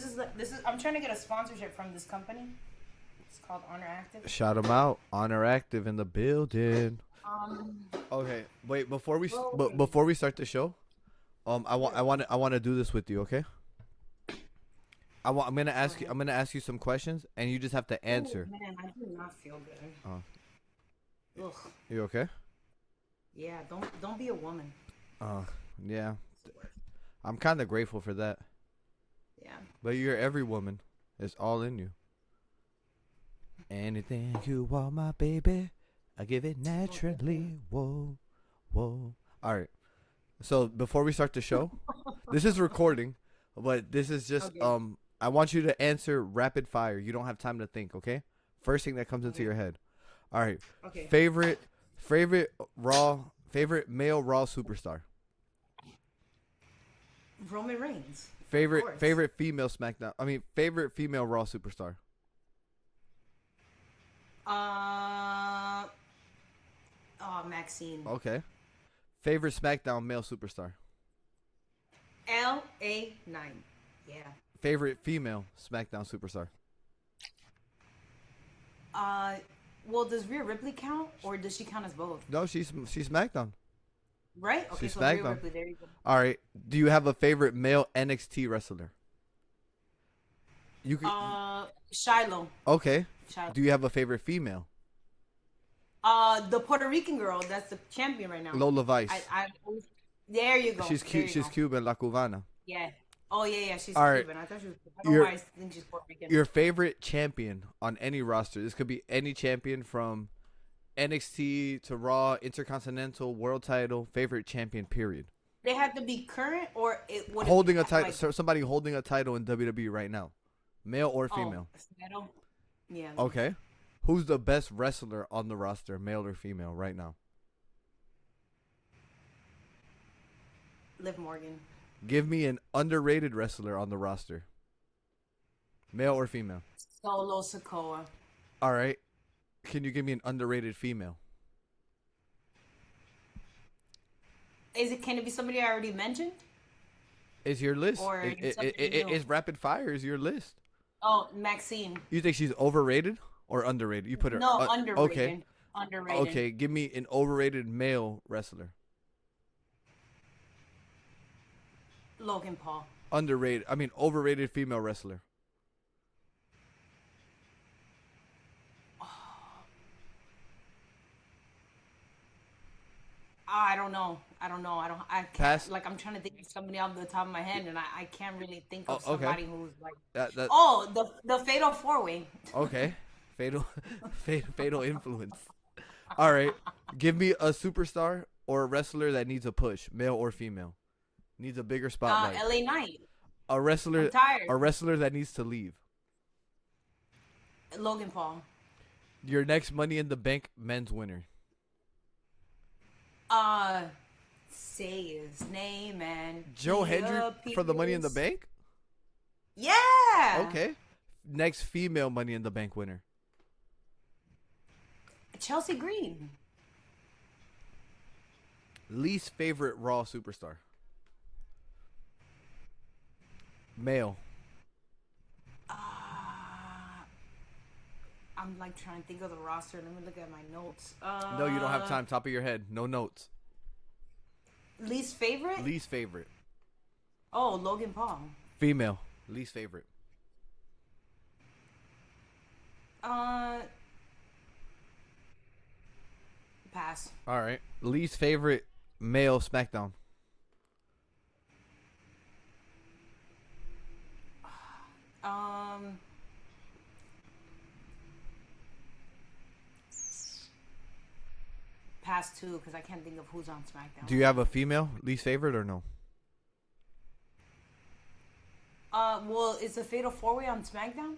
this is. I'm trying to get a sponsorship from this company. It's called Honor Active. Shout them out. Honor Active in the building. Um. Okay, wait. Well, Before we start the show, I want to do this with you. Okay. I'm gonna ask you. I'm gonna ask you some questions, and you just have to answer. Man, I do not feel good. Oh, Ugh. you okay? Yeah. Don't be a woman. Yeah. It's the worst. I'm kind of grateful for that. Yeah. But you're every woman. It's all in you. Anything you want, my baby, I give it naturally. Whoa, whoa. All right. So before we start the show, this is recording, but this is just Okay. I want you to answer rapid fire. You don't have time to think, okay? First thing that comes into Okay. your head. All right. Okay. Favorite male Raw superstar. Roman Reigns. Of Favorite course. favorite female SmackDown. I mean, favorite female Raw superstar. Oh, Maxine. Okay. Favorite SmackDown male superstar. LA9. Yeah. Favorite female SmackDown superstar. Well, does Rhea Ripley count, or does she count as both? No, she's SmackDown. Right? Okay, She's so Rhea SmackDown. Ripley. There you go. All right. Do you have a favorite male NXT wrestler? You could. Shiloh. Okay. Shiloh. Do you have a favorite female? The Puerto Rican girl that's the champion right now. Lola Vice. There you go. She's There cute. you She's go. Cuban, La Cubana. Yeah. Oh yeah. She's All right. Cuban. I thought she was. I don't know Your- why I think she's Puerto Rican. Your favorite champion on any roster. This could be any champion from NXT to Raw, Intercontinental, World Title. Favorite champion. Period. They have to be current, or it would Holding a title. Somebody holding a title in WWE right now, male or female. Oh, yeah. Okay. Who's the best wrestler on the roster, male or female, right now? Liv Morgan. Give me an underrated wrestler on the roster, male or female. Solo Sokoa. All right. Can you give me an underrated female? Can it be somebody I already mentioned? Is your list? Or something new? It's rapid fire. Is your list? Oh, Maxine. You think she's overrated or underrated? You put her. No, underrated. Okay. Underrated. Okay. Give me an overrated male wrestler. Logan Paul. Underrated. I mean, overrated female wrestler. I don't know. I can't. Pass. Like, I'm trying to think of somebody off the top of my head, and I can't really think of Oh, okay. somebody who's like. That Oh, the Fatal 4-Way. Okay. Fatal influence. All right. Give me a superstar or a wrestler that needs a push, male or female. Needs a bigger spotlight. LA Knight. A wrestler I'm tired. A wrestler that needs to leave. Logan Paul. Your next Money in the Bank men's winner. Say his name and Joe he Hendrick for the Money in the appears. Bank? Yeah. Okay. Next female Money in the Bank winner. Chelsea Green. Least favorite Raw superstar. Male. I'm like trying to think of the roster. Let me look at my notes. No, you don't have time. Top of your head. No notes. Least favorite? Least favorite. Oh, Logan Paul. Female. Least favorite. Pass. All right. Least favorite male SmackDown. Pass too, because I can't think of who's on SmackDown. Do you have a female least favorite or no? Well, is the Fatal 4-Way on SmackDown?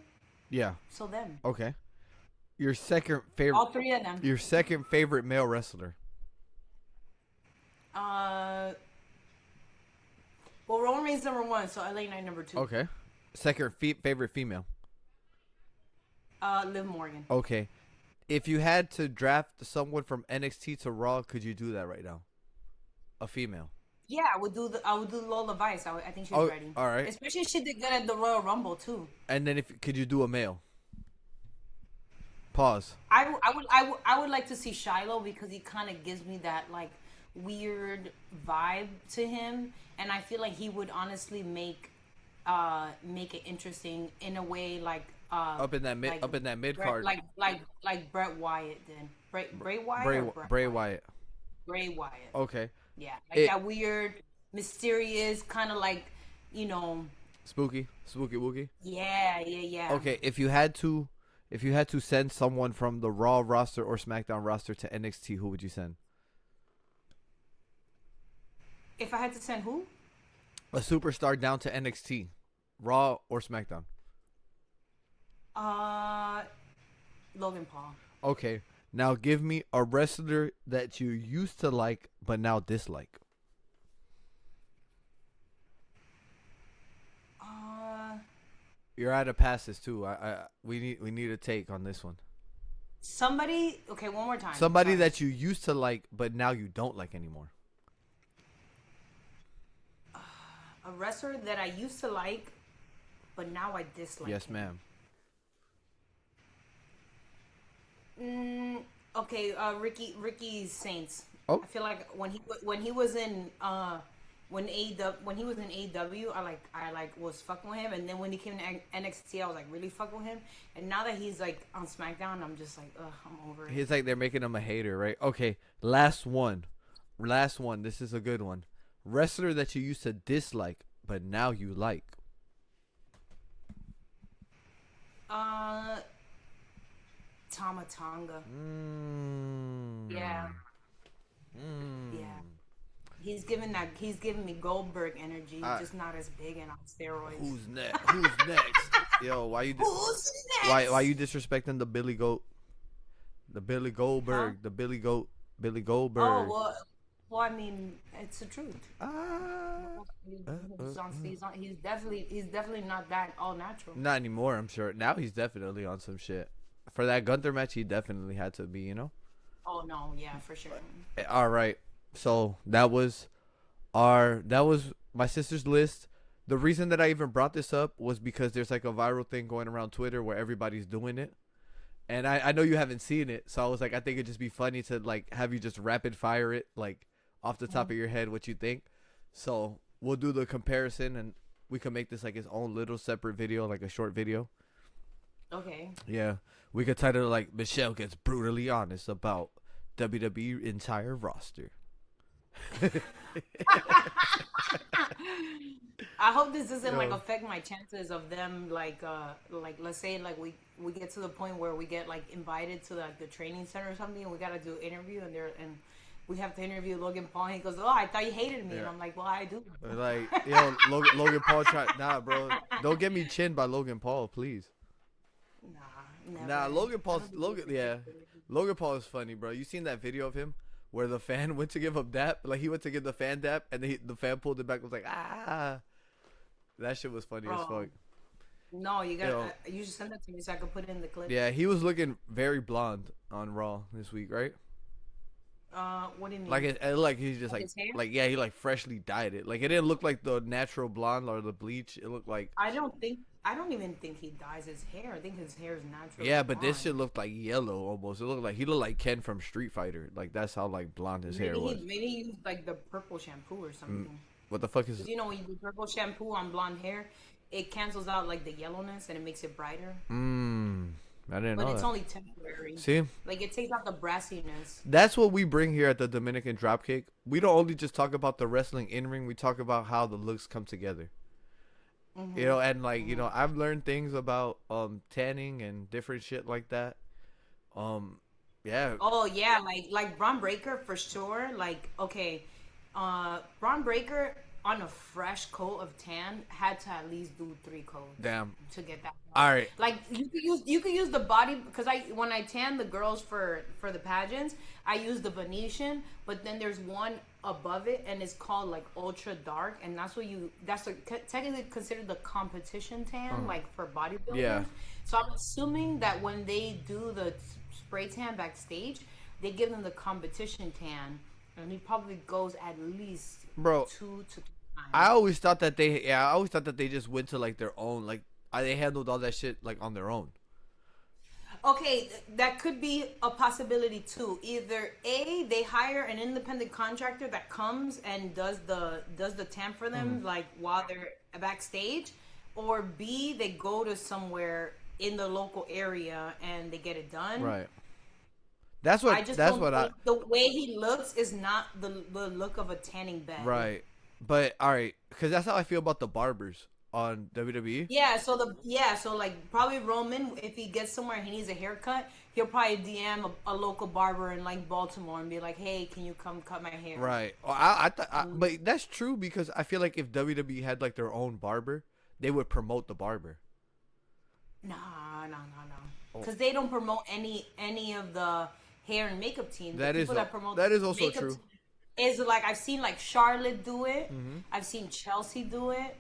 Yeah. So them. Okay. Your second favorite. All three of them. Your second favorite male wrestler. Well, Roman Reigns number 1, so LA Knight number 2. Okay. Second favorite female. Liv Morgan. Okay. If you had to draft someone from NXT to Raw, could you do that right now? A female. Yeah, I would do Lola Vice. I think she's Oh, ready. all right. Especially she did good at the Royal Rumble too. And then if could you do a male? Pause. I would like to see Shiloh because he kind of gives me that like weird vibe to him, and I feel like he would honestly make it interesting in a way like Up in that like mid card. Like Brett Wyatt did. Bray Wyatt Bray or Brett Bray Wyatt? Wyatt. Bray Wyatt. Okay. Yeah, like It that weird, mysterious kind of like, you know. spooky wookie. Yeah, yeah, yeah. Okay, if you had to send someone from the Raw roster or SmackDown roster to NXT, who would you send? If I had to send who? A superstar down to NXT, Raw or SmackDown. Uh, Logan Paul. Okay, now give me a wrestler that you used to like but now dislike. Uh, You're out of passes too. We need a take on this one. Somebody. Okay, one more time. Somebody Sorry. that you used to like but now you don't like anymore. A wrestler that I used to like, but now I dislike. Yes, him. ma'am. Okay, Ricky Saints. Oh. I feel like when he was in when he was in AEW, I like was fucking with him, and then when he came to NXT, I was like really fucking with him, and now that he's like on SmackDown, I'm just like, ugh, I'm over it. He's like they're making him a hater, right? Okay, last one. This is a good one. Wrestler that you used to dislike but now you like. Tama Tonga. Yeah. Yeah. He's giving me Goldberg energy, just not as big and on steroids. Who's next? Who's next? Yo, why you Who's next? why you disrespecting the Billy Goat? The Billy Goldberg, Huh? the Billy Goldberg. Oh well, I mean, it's the truth. Ah, He's definitely not that all natural. not anymore, I'm sure. Now he's definitely on some shit. For that Gunther match, he definitely had to be, Oh no, yeah, for sure. All right. So that was my sister's list. The reason that I even brought this up was because there's like a viral thing going around Twitter where everybody's doing it. And I know you haven't seen it, so I was like, I think it'd just be funny to like have you just rapid fire it, like off the top of your head what you think. So we'll do the comparison and we can make this like its own little separate video, like a short video. Okay. Yeah. We could title it like Michelle gets brutally honest about WWE entire roster. I hope this doesn't like Yo. affect my chances of them like let's say like we get to the point where we get like invited to like the training center or something and we gotta do an interview and we have to interview Logan Paul and he goes, oh, I thought you hated me. And Yeah. I'm like, well, I do. Like, Logan Paul nah, bro. Don't get me chinned by Logan Paul, please. Nah, never. Nah, Logan I Paul's don't think Logan. he's Yeah, good. Logan Paul is funny, bro. You seen that video of him where the fan went to give him dap? Like he went to give the fan dap, and the fan pulled it back. And was like, ah, that shit was funny as Bro. fuck. No, you gotta. Yo. You should send that to me so I can put it in the clip. Yeah, he was looking very blonde on Raw this week, right? What do you mean? Like he's just like his hair? like yeah, he like freshly dyed it. Like it didn't look like the natural blonde or the bleach. It looked like I don't even think he dyes his hair. I think his hair is natural. yeah, but this shit looked like yellow almost. It looked like he looked like Ken from Street Fighter. Like that's how like blonde his hair was. Maybe he used like the purple shampoo or something. What the fuck is? 'Cause you know when you do purple shampoo on blonde hair, it cancels out like the yellowness and it makes it brighter. I didn't But know it's that. only temporary. See, Like it takes out the brassiness. that's what we bring here at the Dominican Dropkick. We don't only just talk about the wrestling in ring. We talk about how the looks come together. You know, and like you know, I've learned things about tanning and different shit like that. Yeah, Oh yeah, like Braun Breaker for sure. Like okay, Braun Breaker on a fresh coat of tan had to at least do 3 coats damn. to get that. All right. Like you could use the body because when I tan the girls for the pageants, I use the Venetian, but then there's one above it and it's called like ultra dark, and that's like technically considered the competition tan, like for bodybuilders. Yeah. So I'm assuming that when they do the spray tan backstage, they give them the competition tan, and he probably goes at least Bro, 2 to 3 times. I always thought that they just went to like their own, like they handled all that shit like on their own. Okay, that could be a possibility too. Either A, they hire an independent contractor that comes and does the temp for them, like while they're backstage, or B, they go to somewhere in the local area and they get it done. Right. That's what. The way he looks is not the look of a tanning bed. Right. But all right, because that's how I feel about the barbers on WWE. Yeah, so like probably Roman, if he gets somewhere and he needs a haircut, he'll probably DM a local barber in like Baltimore and be like, "Hey, can you come cut my hair?" Right. But that's true because I feel like if WWE had like their own barber, they would promote the barber. No. Because they don't promote any of the hair and makeup team. That is also true. Is like I've seen like Charlotte do it. I've seen Chelsea do it.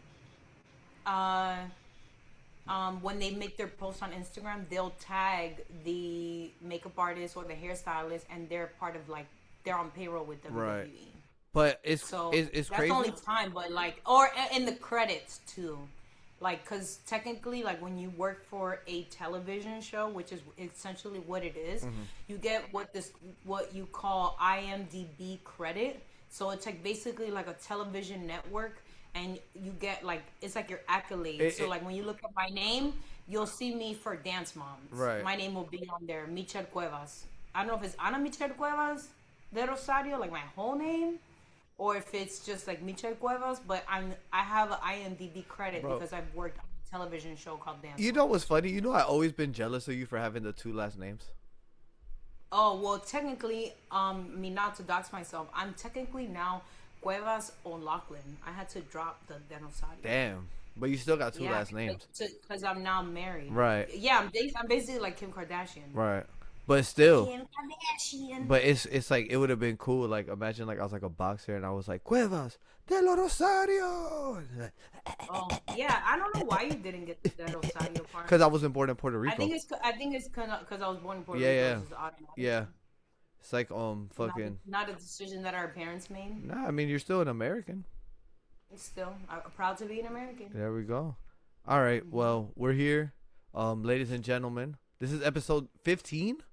When they make their post on Instagram, they'll tag the makeup artist or the hairstylist, and they're part of like they're on payroll with WWE. Right. But it's crazy. That's the only time, but like, or in the credits too, like, cause technically, like when you work for a television show, which is essentially what it is, you get what you call IMDb credit. So it's like basically like a television network. And you get like it's like your accolades. So like when you look up my name, you'll see me for Dance Moms. Right. My name will be on there, Michelle Cuevas. I don't know if it's Ana Michelle Cuevas de Rosario, like my whole name, or if it's just like Michelle Cuevas. But I have an IMDb credit because I've worked on a television show called Dance. You know what's funny? You know I've always been jealous of you for having the 2 last names. Oh well, technically, me not to dox myself, I'm technically now Cuevas O'Loughlin. I had to drop the Rosario. Damn, but you still got 2 last names. Because I'm now married. Right. Yeah, I'm basically like Kim Kardashian. Right. But still. Kim Kardashian. But it's like it would have been cool. Like imagine like I was like a boxer and I was like Cuevas de los Rosario. Oh yeah, I don't know why you didn't get the Rosario part. Because I wasn't born in Puerto Rico. I think it's kind of because I was born in Puerto Rico. Yeah. Yeah. It's like fucking. Not a decision that our parents made. Nah, I mean you're still an American. Still, I'm proud to be an American. There we go. All right, well we're here, ladies and gentlemen. This is episode 15.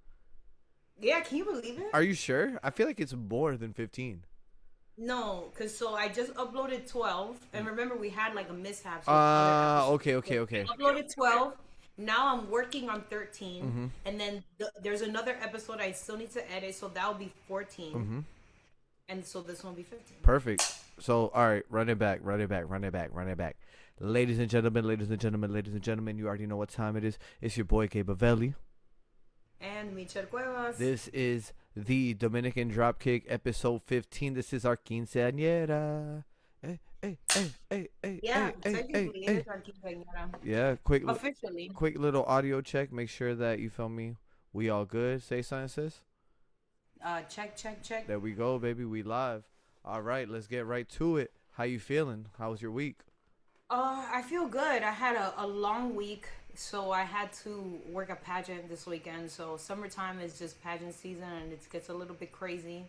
Yeah, can you believe it? Are you sure? I feel like it's more than 15. No, because I just uploaded 12, and remember we had like a mishap. Okay. I uploaded 12. Now I'm working on 13, and then there's another episode I still need to edit, so that'll be 14, and so this one will be 15. Perfect. So all right, run it back. Ladies and gentlemen, you already know what time it is. It's your boy Gabe Michelle. And Michelle Cuevas. This is the Dominican Dropkick episode 15. This is our Quinceañera. Yeah, technically it is our Quinceañera. Yeah, officially. Quick little audio check. Make sure that you feel me. We all good. Say something, sis. Check. There we go, baby. We live. All right, let's get right to it. How you feeling? How was your week? I feel good. I had a long week, so I had to work a pageant this weekend. So summertime is just pageant season, and it gets a little bit crazy.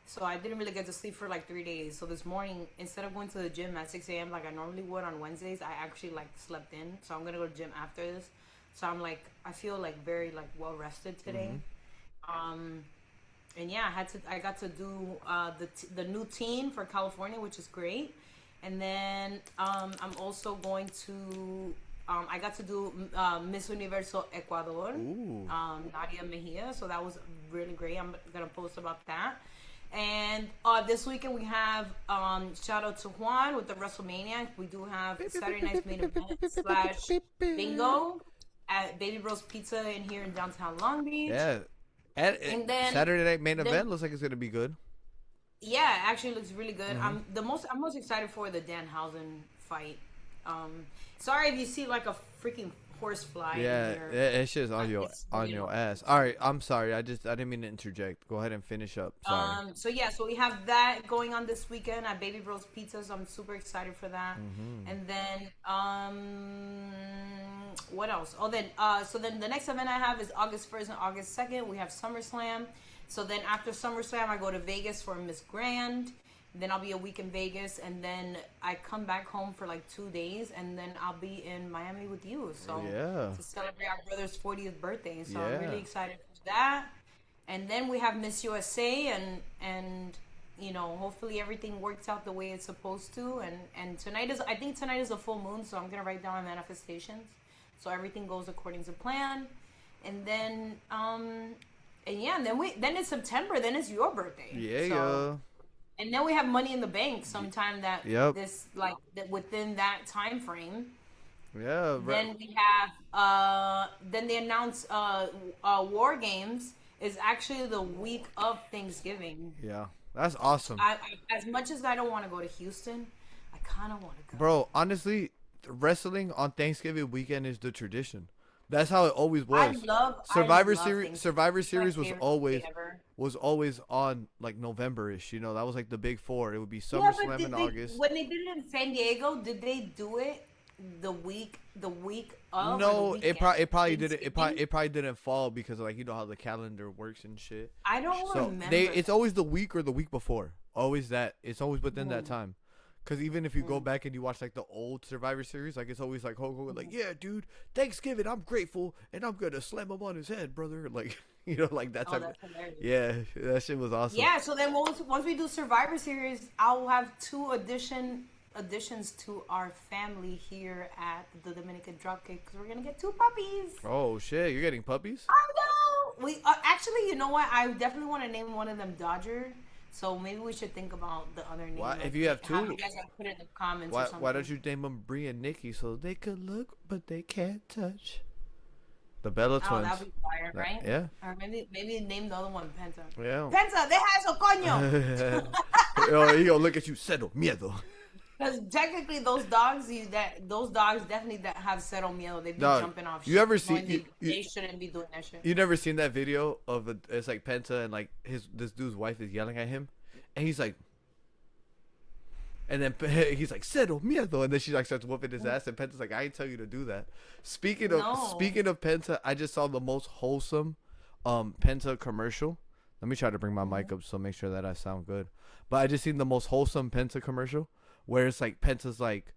So I didn't really get to sleep for like 3 days. So this morning, instead of going to the gym at 6 a.m. like I normally would on Wednesdays, I actually like slept in. So I'm gonna go to the gym after this. So I feel like very like well rested today. And yeah, I got to do the new team for California, which is great. And then I'm also going to I got to do Miss Universo Ecuador, Nadia Mejia. So that was really great. I'm gonna post about that. And this weekend we have shout out to Juan with the WrestleMania. We do have Saturday night's main event / bingo at Baby Bros Pizza here in downtown Long Beach. Yeah. And then Saturday night main event looks like it's gonna be good. Yeah, it actually looks really good. I'm most excited for the Danhausen fight. Sorry if you see like a freaking horse fly. Yeah, it's just on your ass. All right, I'm sorry. I didn't mean to interject. Go ahead and finish up. Sorry. So we have that going on this weekend at Baby Bros Pizza. So I'm super excited for that. And then what else? So then the next event I have is August 1st and August 2nd. We have SummerSlam. So then after SummerSlam, I go to Vegas for Miss Grand. Then I'll be a week in Vegas, and then I come back home for like 2 days, and then I'll be in Miami with you. So to celebrate our brother's 40th birthday. So I'm really excited for that. And then we have Miss USA, and you know, hopefully everything works out the way it's supposed to. And I think tonight is a full moon, so I'm gonna write down my manifestations, so everything goes according to plan. And then and then it's September. Then it's your birthday. Yeah. And then we have Money in the Bank sometime that that within that time frame. Yeah. Then we have then they announce War Games is actually the week of Thanksgiving. Yeah. That's awesome. I as much as I don't want to go to Houston, I kind of want to go. Bro, honestly, wrestling on Thanksgiving weekend is the tradition. That's how it always was. Survivor Series was always on like November-ish. You know, that was like the big four. It would be SummerSlam in August. When they did it in San Diego, did they do it the week of? No, it probably didn't. It probably didn't fall because of, like, you know how the calendar works and shit. I don't remember. It's always the week or the week before. Always that. It's always within that time. Because even if you go back and you watch, like, the old Survivor Series, like, it's always, like, Hulk Hogan, like, yeah, dude, Thanksgiving, I'm grateful, and I'm going to slam him on his head, brother. Like, you know, like, that type that's hilarious. Yeah, that shit was awesome. Yeah, so then once we do Survivor Series, I'll have two additions to our family here at the Dominican Dropkick, because we're going to get 2 puppies. Oh, shit, you're getting puppies? I know! We actually, you know what? I definitely want to name one of them Dodger. So maybe we should think about the other name. Why, if you have 2, you guys can put it in the comments or something. Why don't you name them Bree and Nikki so they could look but they can't touch? The Bella twins. That'd be fire, right? Yeah. Or maybe name the other one Penta. Yeah. Penta, deja eso, coño. He gonna look at you, cero miedo. Because technically, those dogs definitely that have cero miedo. They be jumping off. You ever see? They shouldn't be doing that shit. You never seen that video of it's like Penta and like this dude's wife is yelling at him, and he's like, and then he's like cero miedo, and then she like starts whooping his ass, and Penta's like, I ain't tell you to do that. Speaking of Penta, I just saw the most wholesome Penta commercial. Let me try to bring my mic up so make sure that I sound good. But I just seen the most wholesome Penta commercial. Where it's like Penta's like,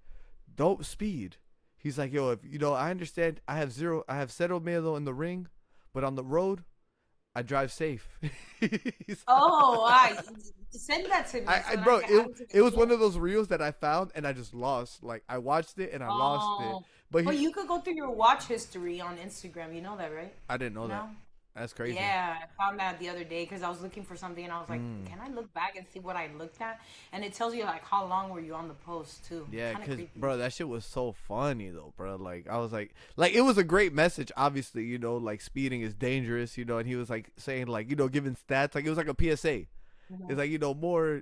don't speed. He's like, yo, if you know, I understand. I have cero miedo in the ring, but on the road, I drive safe. Send that to me. Bro, it was one of those reels that I found and I just lost. Like I watched it and I lost it. But you could go through your watch history on Instagram. You know that, right? I didn't know that. That's crazy. Yeah, I found that the other day because I was looking for something and I was like, can I look back and see what I looked at? And it tells you like how long were you on the post too. Yeah, because bro, that shit was so funny though, bro. Like I was like it was a great message. Obviously, you know, like speeding is dangerous, you know. And he was like saying like, you know, giving stats, like it was like a PSA. It's like, you know, more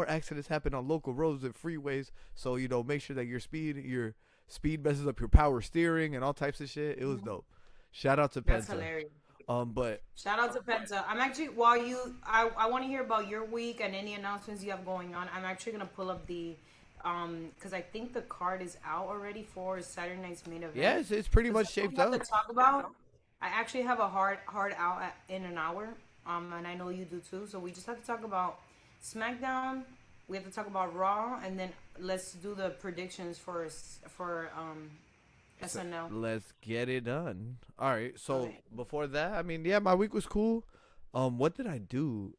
accidents happen on local roads and freeways. So, you know, make sure that your speed messes up your power steering and all types of shit. It was dope. Shout out to Penta. That's hilarious. But shout out to Penta. I'm actually I want to hear about your week and any announcements you have going on. I'm actually gonna pull up the because I think the card is out already for Saturday night's main event. Yeah, it's pretty much shaped up. To talk about, I actually have a hard out in an hour. And I know you do too. So we just have to talk about SmackDown. We have to talk about Raw, and then let's do the predictions for SNL. Let's get it done. All right. So before that, I mean, yeah, my week was cool. What did I do?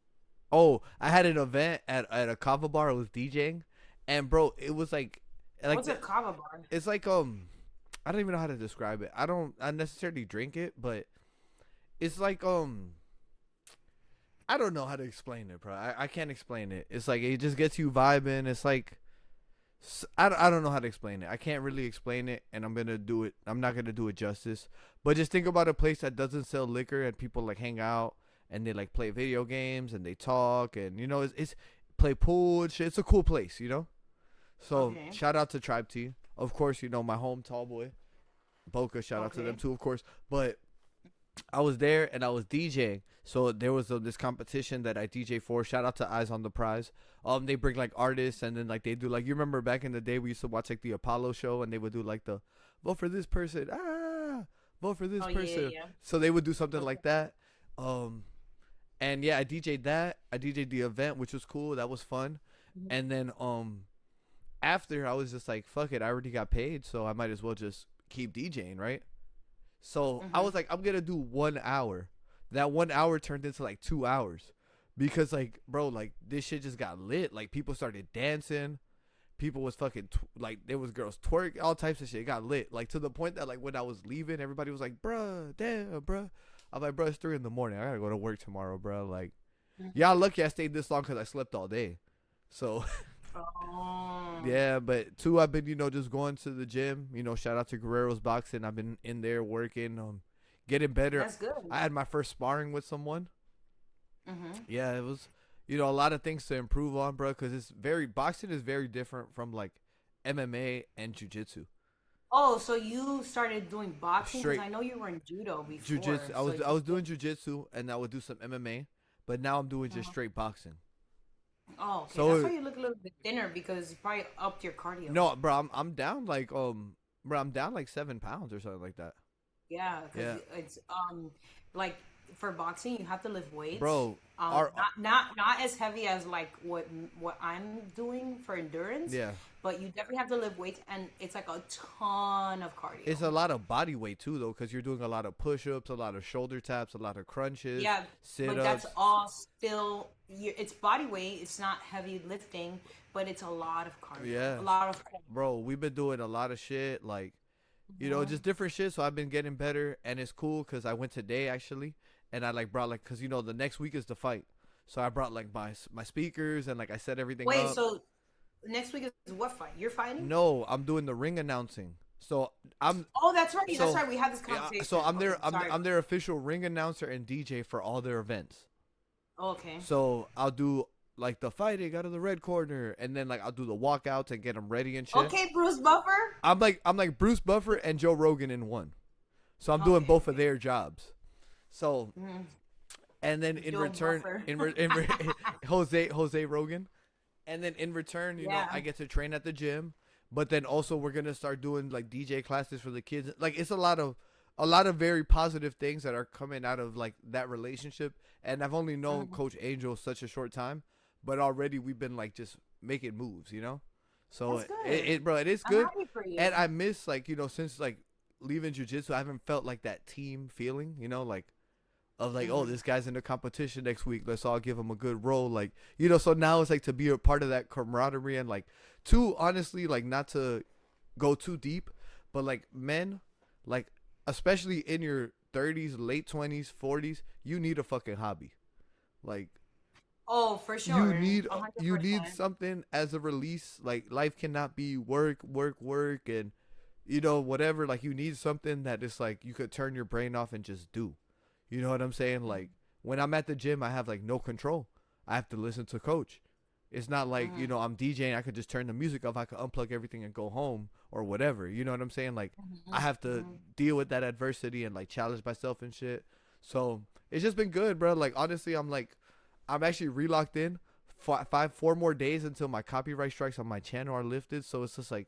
Oh, I had an event at a kava bar. I was DJing, and bro, it was like what's a kava bar? It's like I don't even know how to describe it. I necessarily drink it, but it's like I don't know how to explain it, bro. I can't explain it. It's like it just gets you vibing. It's like I don't know how to explain it. I can't really explain it, and I'm gonna do it. I'm not gonna do it justice. But just think about a place that doesn't sell liquor and people like hang out and they like play video games and they talk and you know it's play pool and shit. It's a cool place, you know. So shout out to Tribe T, of course. You know my home tall boy, Boca. Shout out to them too, of course. But I was there and I was DJing. So there was this competition that I DJ for. Shout out to Eyes on the Prize. They bring like artists and then like they do like you remember back in the day we used to watch like the Apollo show and they would do like the vote for this person, vote for this person. Yeah. So they would do something like that. And yeah, I DJ'd that. I DJ'd the event, which was cool. That was fun. And then after I was just like, fuck it, I already got paid, so I might as well just keep DJing, right? So I was like, I'm gonna do 1 hour. That 1 hour turned into like 2 hours. Because like, bro, like this shit just got lit. Like people started dancing. People was fucking like there was girls twerk, all types of shit. It got lit. Like to the point that like when I was leaving, everybody was like, bruh, damn, bruh. I'm like, bruh, it's 3 a.m. I gotta go to work tomorrow, bruh. Like, y'all lucky I stayed this long because I slept all day. So yeah, but two, I've been, just going to the gym. Shout out to Guerrero's Boxing. I've been in there working, getting better. That's good. I had my first sparring with someone. Yeah, it was, a lot of things to improve on, bro. Because boxing is very different from like MMA and jiu-jitsu. Oh, so you started doing boxing? Because Straight I know you were in judo before. Jiu-jitsu. I was doing jiu-jitsu and I would do some MMA, but now I'm doing just straight boxing. Oh, okay. So that's why you look a little bit thinner, because you probably upped your cardio. No, bro, I'm down like I'm down like 7 pounds or something like that. Yeah, because it's like for boxing you have to lift weights, bro. Not as heavy as like what I'm doing for endurance. Yeah, but you definitely have to lift weights, and it's like a ton of cardio. It's a lot of body weight too, though, because you're doing a lot of push-ups, a lot of shoulder taps, a lot of crunches. Yeah, sit-ups. But that's all still. It's body weight. It's not heavy lifting, but it's a lot of cardio. Yeah, a lot of. Bro, we've been doing a lot of shit, like, just different shit. So I've been getting better, and it's cool because I went today actually, and I like brought like, because the next week is the fight, so I brought like my speakers and like I set everything up. Wait, so next week is what fight? You're fighting? No, I'm doing the ring announcing. So I'm. Oh, that's right. That's right. We had this conversation. So I'm I'm their official ring announcer and DJ for all their events. Okay. So I'll do like the fighting out of the red corner, and then like I'll do the walkouts and get them ready and shit. Okay, Bruce Buffer. I'm like Bruce Buffer and Joe Rogan in one. So I'm doing both of their jobs. So, and then in return, Jose Rogan, and then in return, I get to train at the gym. But then also we're gonna start doing like DJ classes for the kids. Like it's a lot of very positive things that are coming out of like that relationship. And I've only known Coach Angel such a short time, but already we've been like just making moves, So it is good. And I miss like since like leaving jiu-jitsu, I haven't felt like that team feeling, like of like, oh, this guy's in the competition next week, let's all give him a good role, like, so now it's like to be a part of that camaraderie, and like honestly, like not to go too deep, but like men, like especially in your 30s, late 20s, 40s, you need a fucking hobby. Like, oh, for sure. You need something as a release. Like life cannot be work and whatever. Like you need something that is like you could turn your brain off and just do. You know what I'm saying? Like when I'm at the gym, I have like no control. I have to listen to coach. It's not like, I'm DJing. I could just turn the music off. I could unplug everything and go home or whatever. You know what I'm saying? Like I have to deal with that adversity and like challenge myself and shit. So it's just been good, bro. Like, honestly, I'm actually relocked in 4 more days until my copyright strikes on my channel are lifted. So it's just like,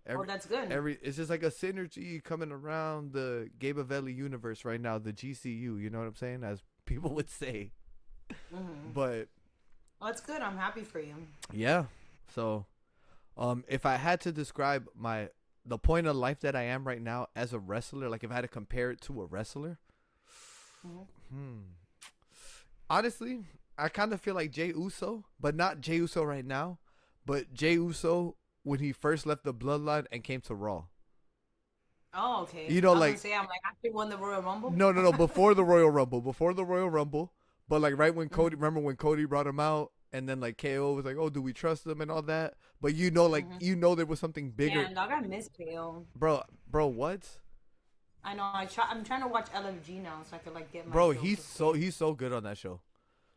that's good. It's just like a synergy coming around the Gabe and Michelle universe right now, the GCU. You know what I'm saying? As people would say. But well, that's good. I'm happy for you. Yeah. So, if I had to describe the point of life that I am right now as a wrestler, like if I had to compare it to a wrestler, honestly, I kind of feel like Jey Uso, but not Jey Uso right now, but Jey Uso when he first left the Bloodline and came to Raw. Oh, okay. I'm like after won the Royal Rumble. No, before the Royal Rumble, but like right when Cody, remember when Cody brought him out, and then like KO was like, oh, do we trust him and all that? But there was something bigger. Yeah, dog, I miss KO. Bro, what? I know. I'm trying to watch LFG now so I could like get my. Bro, he's so good on that show.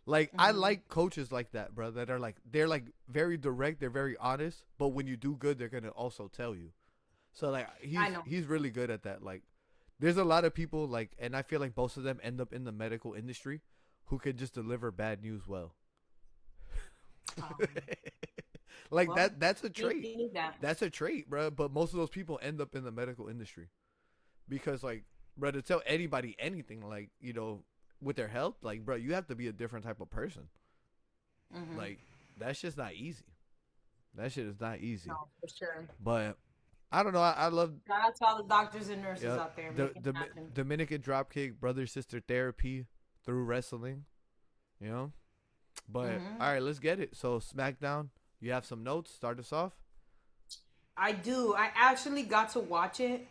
Like I like coaches like that, bro. That are like they're like very direct, they're very honest, but when you do good, they're gonna also tell you. So like he's really good at that. Like there's a lot of people like, and I feel like most of them end up in the medical industry who can just deliver bad news well. That's a trait. That's a trait, bro. But most of those people end up in the medical industry because, like, bro, to tell anybody anything, like, with their health, like, bro, you have to be a different type of person. Like, that's just not easy. That shit is not easy. No, for sure. But I don't know. I love. Shout out to all the doctors and nurses out there making it happen. Dominican Dropkick, brother sister therapy through wrestling. You know. But all right, let's get it. So Smackdown, you have some notes. Start us off. I do. I actually got to watch it.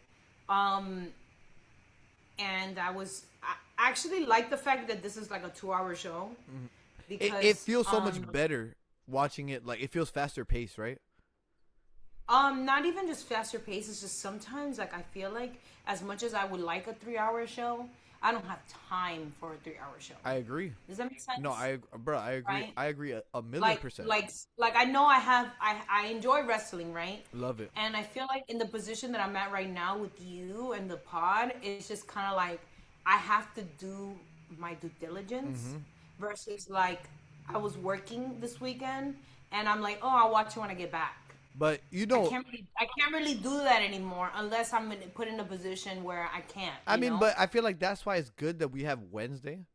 And I actually like the fact that this is like a 2-hour show. Because it feels so much better watching it. Like, it feels faster paced, right? Not even just faster paced. It's just sometimes, like, I feel like as much as I would like a 3-hour show, I don't have time for a 3-hour show. I agree. Does that make sense? No, I agree. Right? I agree a million like, percent. Like I know I enjoy wrestling, right? Love it. And I feel like in the position that I'm at right now with you and the pod, it's just kind of like I have to do my due diligence versus like I was working this weekend and I'm like, oh, I'll watch it when I get back. But you know, I can't really do that anymore unless I'm put in a position where I can't. I mean, but I feel like that's why it's good that we have Wednesday,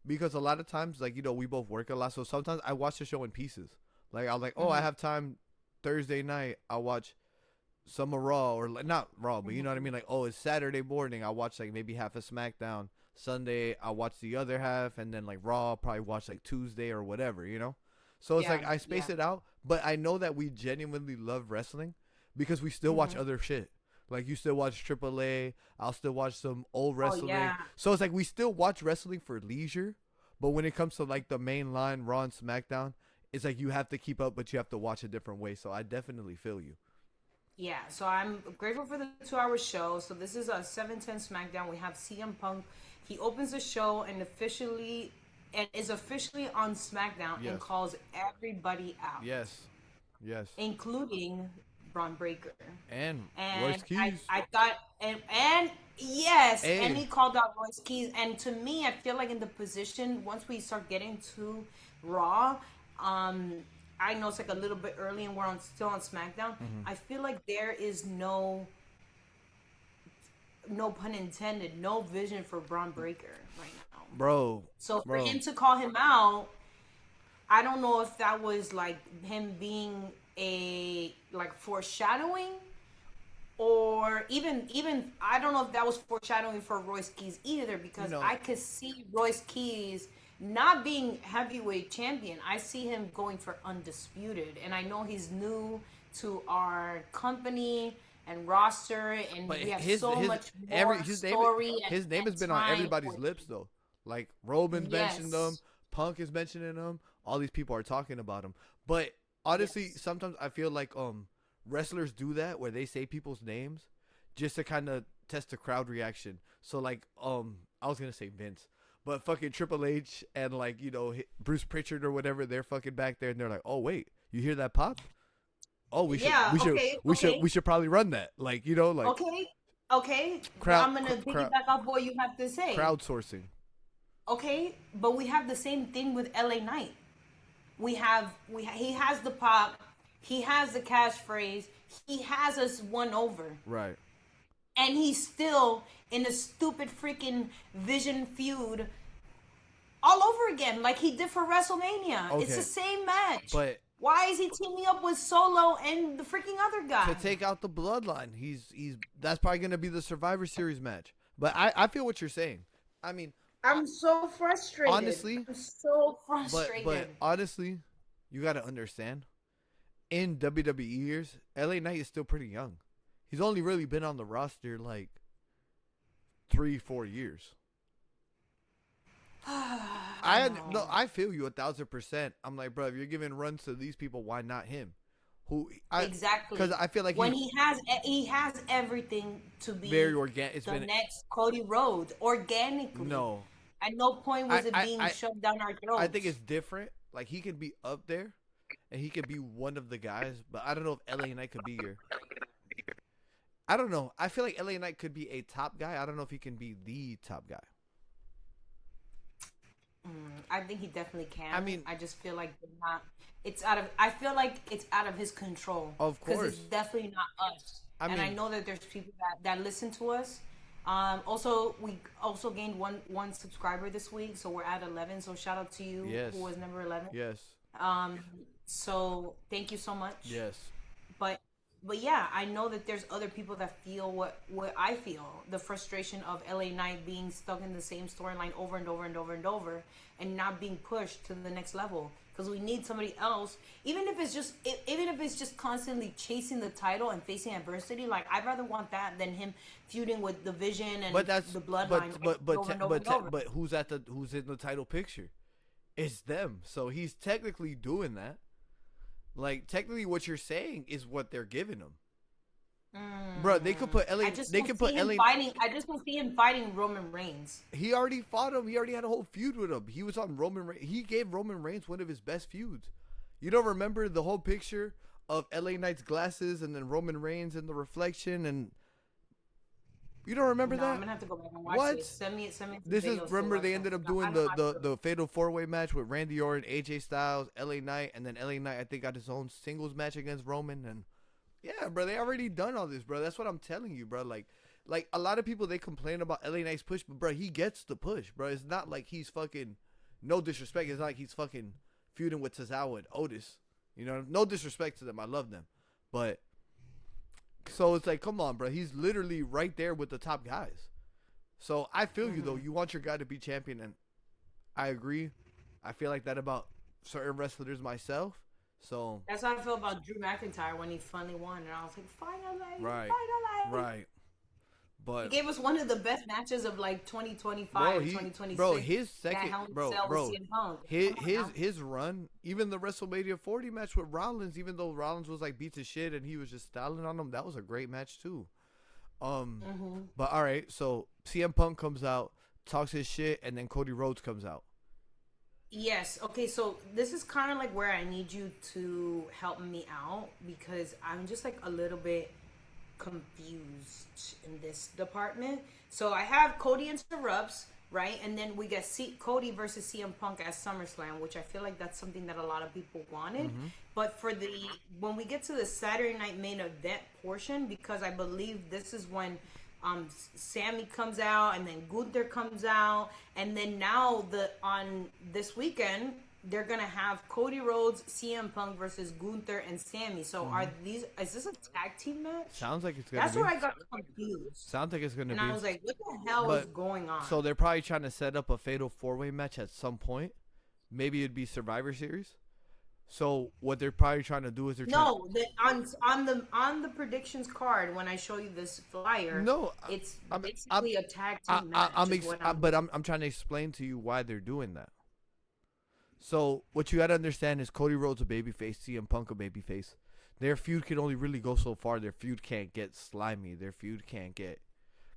because a lot of times, like, you know, we both work a lot, so sometimes I watch the show in pieces. Like, I'm like, oh, I have time Thursday night. I'll watch some of Raw, or like, not Raw, but you know what I mean. Like, oh, it's Saturday morning. I'll watch like maybe half of SmackDown. Sunday, I'll watch the other half, and then like Raw, I'll probably watch like Tuesday or whatever, you know. So it's like I space it out, but I know that we genuinely love wrestling because we still watch other shit. Like, you still watch AAA, I'll still watch some old wrestling. So it's like we still watch wrestling for leisure, but when it comes to like the main line, Raw and SmackDown, it's like you have to keep up, but you have to watch a different way. So I definitely feel you. Yeah, so I'm grateful for the 2-hour show. So this is a 7:10 SmackDown. We have CM Punk. He opens the show and is officially on SmackDown and calls everybody out. Yes. Including Braun Breaker. And Royce Keys. I thought, and yes, and he called out Royce Keys. And to me, I feel like in the position, once we start getting to Raw, I know it's like a little bit early and we're still on SmackDown. I feel like there is no pun intended, no vision for Braun Breaker right now. Bro. So for him to call him out, I don't know if that was like him being a like foreshadowing, or even I don't know if that was foreshadowing for Royce Keys either, because I could see Royce Keys not being heavyweight champion. I see him going for undisputed, and I know he's new to our company and roster, and we have much more story. His name has been on everybody's lips though. Like, Roman's mentioned him, Punk is mentioning him. All these people are talking about him. But honestly, sometimes I feel like wrestlers do that where they say people's names just to kind of test the crowd reaction. So like I was gonna say Vince, but fucking Triple H and like, you know, Bruce Pritchard or whatever, they're fucking back there and they're like, oh wait, you hear that pop? Oh, we should probably run that. Like, you know, like okay. I'm gonna piggyback off what you have to say. Crowdsourcing. Okay, but we have the same thing with LA Knight. He has the pop, he has the catchphrase, he has us won over. Right. And he's still in a stupid freaking Vision feud all over again, like he did for WrestleMania. Okay. It's the same match. But why is he teaming up with Solo and the freaking other guy? To take out the bloodline. He's that's probably gonna be the Survivor Series match. But I feel what you're saying. I mean, I'm so frustrated. Honestly, I'm so frustrated. But honestly, you got to understand, in WWE years, LA Knight is still pretty young. He's only really been on the roster like 3-4 years. I feel you 1,000%. I'm like, bro, if you're giving runs to these people, why not him? Exactly. Because I feel like when he has everything to be very organic. Next Cody Rhodes organically. No. At no point was it being shoved down our throats. I think it's different. Like, he could be up there, and he could be one of the guys, but I don't know if LA Knight could be here. I don't know. I feel like LA Knight could be a top guy. I don't know if he can be the top guy. I think he definitely can. I mean, I just feel like I feel like it's out of his control. Of course. Because it's definitely not us. I know that there's people that listen to us, Also, we also gained one subscriber this week, so we're at 11. So shout out to you, Yes. who was number 11. Yes. Um, so thank you so much. Yes. But yeah, I know that there's other people that feel what I feel, the frustration of LA Knight being stuck in the same storyline over and over and over and over, and not being pushed to the next level. Because we need somebody else, even if it's just constantly chasing the title and facing adversity. Like, I'd rather want that than him feuding with the Vision and But that's the Bloodline over and over and over. but who's in the title picture? It's them. So he's technically doing that. Like, technically, what you're saying is what they're giving him. Bro, they could put LA. They could put LA. I just don't see him fighting Roman Reigns. He already fought him. He already had a whole feud with him. He was on Roman Reigns. He gave Roman Reigns one of his best feuds. You don't remember the whole picture of LA Knight's glasses and then Roman Reigns in the reflection, and you don't remember that? I'm gonna have to go back and watch What? this. Send me some This is, videos to remember watch they that. ended up No, doing I don't watch the fatal 4-way match with Randy Orton, AJ Styles, LA Knight, and then LA Knight I think got his own singles match against Roman. And yeah, bro, they already done all this, bro. That's what I'm telling you, bro. Like a lot of people, they complain about LA Knight's push, but bro, he gets the push, bro. It's not like he's fucking, no disrespect, it's not like he's fucking feuding with Tozawa and Otis. You know, no disrespect to them, I love them, but so it's like, come on, bro. He's literally right there with the top guys. So I feel you though. You want your guy to be champion, and I agree. I feel like that about certain wrestlers myself. So that's how I feel about Drew McIntyre when he finally won, and I was like, finally, right, finally. right. But he gave us one of the best matches of like 2025, bro, 2026. Bro, his second, Hell in bro, Cell with bro, CM Punk. his run, even the WrestleMania 40 match with Rollins, even though Rollins was like beat to shit and he was just styling on him, that was a great match too. But all right, so CM Punk comes out, talks his shit, and then Cody Rhodes comes out. Yes. Okay. So this is kind of like where I need you to help me out, because I'm just like a little bit confused in this department. So I have Cody interrupts, right? And then we get Cody versus CM Punk at SummerSlam, which I feel like that's something that a lot of people wanted. But for when we get to the Saturday night main event portion, because I believe this is when Sammy comes out, and then Gunther comes out, and then now on this weekend they're gonna have Cody Rhodes, CM Punk versus Gunther and Sammy. So is this a tag team match? Sounds like it's gonna That's be. where I got confused. Sounds like it's gonna And be. I was like, what the hell is going on? So they're probably trying to set up a fatal 4-way match at some point. Maybe it'd be Survivor Series. So what they're probably trying to do is on the predictions card, when I show you this flyer, it's basically a tag team match. I'm trying to explain to you why they're doing that. So what you got to understand is Cody Rhodes a babyface, CM Punk a babyface. Their feud can only really go so far. Their feud can't get slimy. Their feud can't get,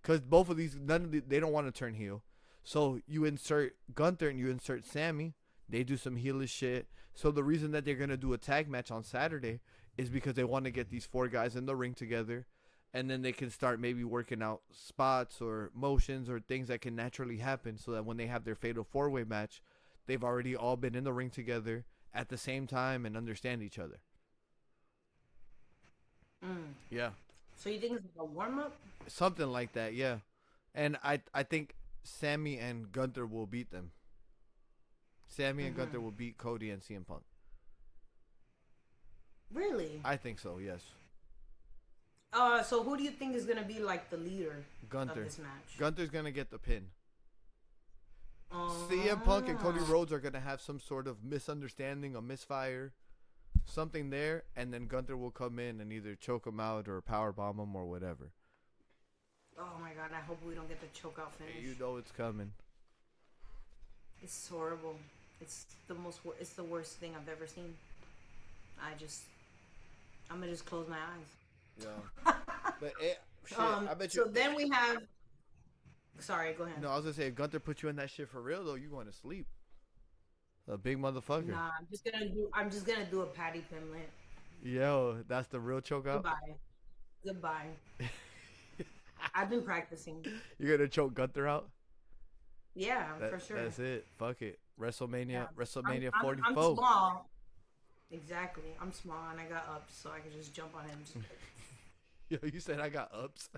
because both of these, they don't want to turn heel. So you insert Gunther and you insert Sammy. They do some heelish shit. So the reason that they're gonna do a tag match on Saturday is because they want to get these 4 guys in the ring together, and then they can start maybe working out spots or motions or things that can naturally happen, so that when they have their fatal 4-way match, they've already all been in the ring together at the same time and understand each other. Yeah. So you think it's like a warm up? Something like that, yeah. And I think Sammy and Gunther will beat them. Sammy and Gunther will beat Cody and CM Punk. Really? I think so, yes. So who do you think is gonna be like the leader of this match? Gunther's gonna get the pin. CM Punk and Cody Rhodes are gonna have some sort of misunderstanding, a misfire, something there, and then Gunther will come in and either choke him out or powerbomb him or whatever. Oh my god! I hope we don't get the choke out finish. You know it's coming. It's horrible. It's the worst thing I've ever seen. I'm gonna just close my eyes. Yeah. But shit, I bet you. So then we have. Sorry, go ahead. No, I was gonna say, if Gunther put you in that shit for real though, you going to sleep. A big motherfucker. Nah, I'm just gonna do a Patty Pimlet. Yo, that's the real choke out. Goodbye. I've been practicing. You're gonna choke Gunther out? Yeah, for sure. That's it. Fuck it. WrestleMania 44. I'm small. Exactly. I'm small and I got ups, so I can just jump on him. Yo, you said I got ups.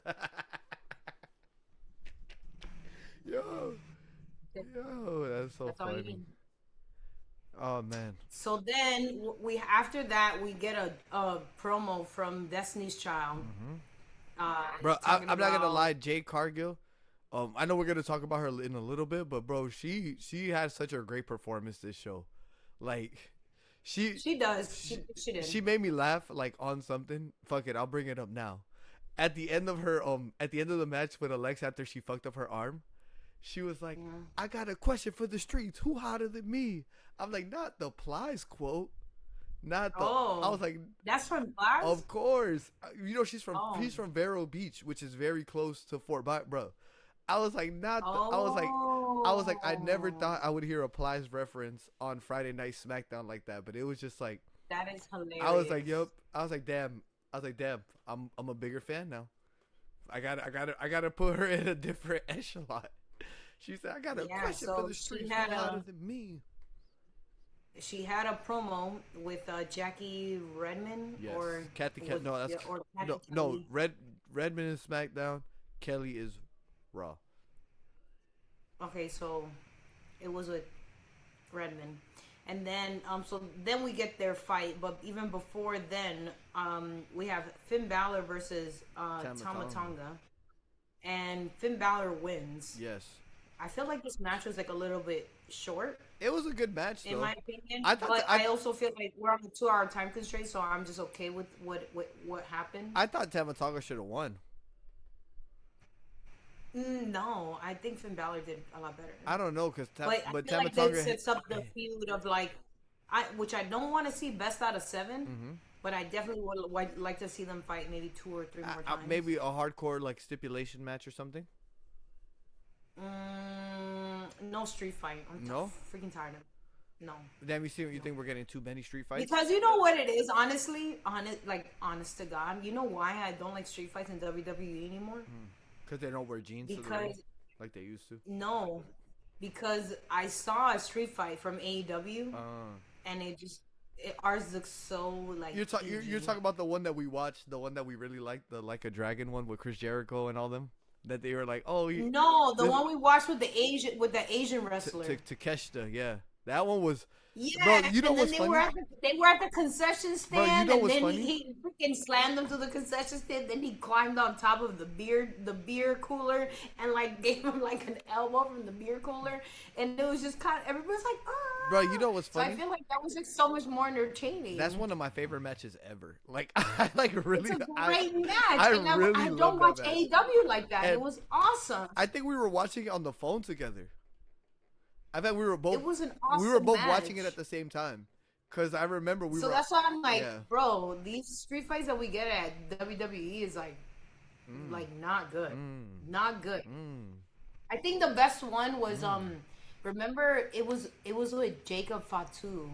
Yo, that's so That's all you funny. need. Oh man, So then we after that we get a promo from Destiny's Child, bro, talking I'm not gonna about lie, Jade Cargill. I know we're gonna talk about her in a little bit, but bro, she had such a great performance this show. Like, she she does she she did. made me laugh like on something. Fuck it, I'll bring it up now. At the end of the match with Alexa after she fucked up her arm, she was like, Yeah. "I got a question for the streets. Who hotter than me?" I'm like, not the Plies quote, not the. I Oh, was like, that's from class. of course. You know Oh, she's from Vero Beach, which is very close to Fort Bragg, bro. I was like, not the. I was like, I never oh, thought I would hear a Plies reference on Friday Night Smackdown like that, but it was just like, that is I was like, hilarious. yup. I was like, damn. I was like, damn. I'm a bigger fan now. I gotta put her in a different echelon. She said, I got a Yeah, question for so the streets. Who hotter than me? she had a promo with Jackie Redmond Yes. or Kathy was No, that's yeah, or no Kathy no. Kelly. Redmond is SmackDown. Kelly is Raw. Okay, so it was with Redmond. And then so then we get their fight, but even before then, we have Finn Balor versus Tama Tamatonga. Tonga. And Finn Balor wins. Yes. I feel like this match was like a little bit short, It was a good match in though. my opinion. I thought But I I also feel like we're on a 2 hour time constraint, so I'm just okay with what happened. I thought Tamatonga should have won. No, I think Finn Balor did a lot better. I don't know because But I but feel like that Tamatonga. sets up the feud of like, which I don't want to see best out of 7, but I definitely would like to see them fight maybe 2 or 3 more times. Maybe a hardcore like stipulation match or something. No street fight. I'm No? freaking tired of it. No. Damn, you see what you think we're getting too many street fights? Because you know what it is, honestly, honest to God, you know why I don't like street fights in WWE anymore? Because they don't wear jeans to the ring Because like they used to. no, because I saw a street fight from AEW, Uh, and ours looks so like you're PG. talking about the one that we watched, the one that we really liked, the Like a Dragon one with Chris Jericho and all them. That they were like, oh, No, the this, one we watched with the Asian wrestler. Takeshita, yeah, that one was, bro. Yeah, You know and then what's funny, they were at the concession bro? You stand, know and what's then funny? he freaking slammed them to the concession stand. Then he climbed on top of the beer cooler, and like gave him like an elbow from the beer cooler, and it was just kind of everybody's like, ah. Bro, you know what's So funny? I feel like that was like so much more entertaining. That's one of my favorite matches ever. Like I like really, It's a great match, I and really I love don't watch that match. AEW like that. And It was awesome. I think we were watching it on the phone together. I bet we were both. It was an We were awesome both watching it match. at the same time. Cause I remember we So were. that's why I'm like, Yeah. bro, these street fights that we get at WWE is like not good, not good. I think the best one was remember it was with Jacob Fatu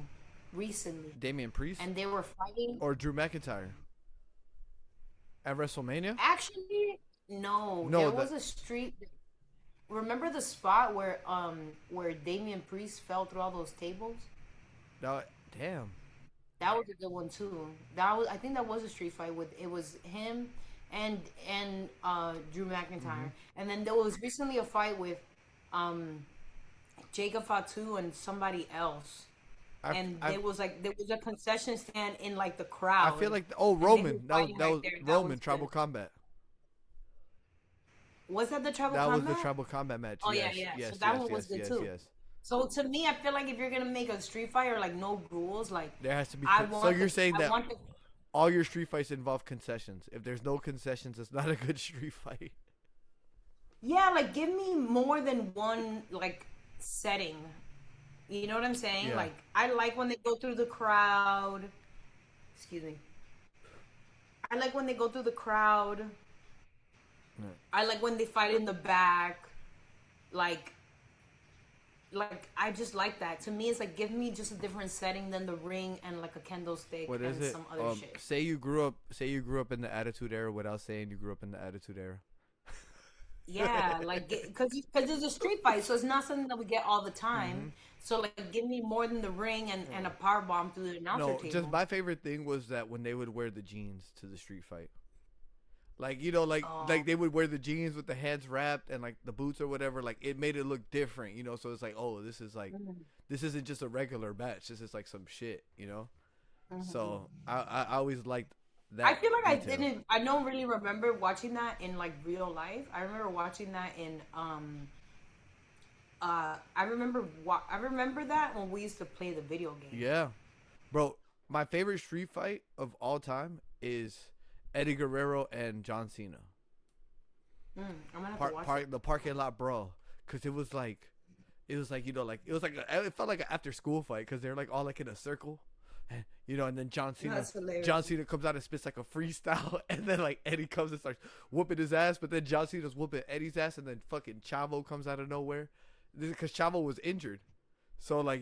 recently, Damian Priest and they were fighting. or Drew McIntyre at WrestleMania. Actually, no, No, there was a street. Remember the spot where Damian Priest fell through all those tables? No, damn. That was a good one too. I think that was a street fight with it was him and Drew McIntyre. And then there was recently a fight with Jacob Fatu and somebody else. There was a concession stand in like the crowd. I feel like they Roman. were That was fighting right there. That Roman was Tribal good. Combat. Was that the tribal That was combat? the Tribal Combat match. Oh yes, yeah. Yes, So that yes, one was yes, good yes, too. yes. So to me, I feel like if you're gonna make a street fight or like no rules, like There has to be. I So want. you're saying I that want the, all your street fights involve concessions. If there's no concessions, it's not a good street fight. yeah, like give me more than one like setting. You know what I'm saying? Yeah. Like I like when they go through the crowd. Excuse me. I like when they go through the crowd. Right. I like when they fight in the back. Like I just like that. To me, it's like give me just a different setting than the ring and like a kendo stick What and is it? some other shit. Say you grew up in the Attitude Era without saying you grew up in the Attitude Era. Yeah, like because it's a street fight, so it's not something that we get all the time. So like, give me more than the ring and a power bomb through the announcer No, table. just my favorite thing was that when they would wear the jeans to the street fight. Like like they would wear the jeans with the heads wrapped and like the boots or whatever. Like it made it look different, so it's like, oh, this is like this isn't just a regular match. This is like some shit, So I always liked that. I feel like detail. I don't really remember watching that in like real life. I remember watching that in I remember that when we used to play the video game. Yeah, bro. My favorite street fight of all time is Eddie Guerrero and John Cena. I'm gonna have to watch it. The parking lot brawl, cause it was like it felt like an after school fight, cause they're like all like in a circle, and then John Cena comes out and spits like a freestyle, and then like Eddie comes and starts whooping his ass, but then John Cena's whooping Eddie's ass, and then fucking Chavo comes out of nowhere, because Chavo was injured. So like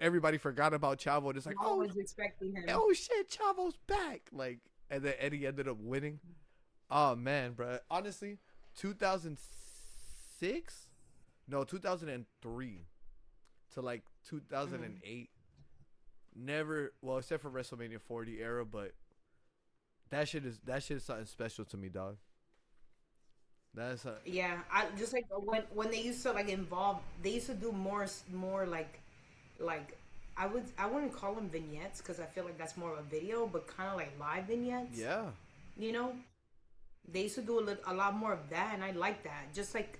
everybody forgot about Chavo. And it's like, I was expecting him. Oh shit, Chavo's back! Like, and then Eddie ended up winning. Oh man, bro. Honestly, 2006, no, 2003 to like 2008. Never, well, except for WrestleMania 40 era, but that shit is something special to me, dog. Yeah, I just like when they used to like involve, they used to do more like I wouldn't call them vignettes because I feel like that's more of a video, but kind of like live vignettes. Yeah. They used to do a lot more of that, and I like that. Just like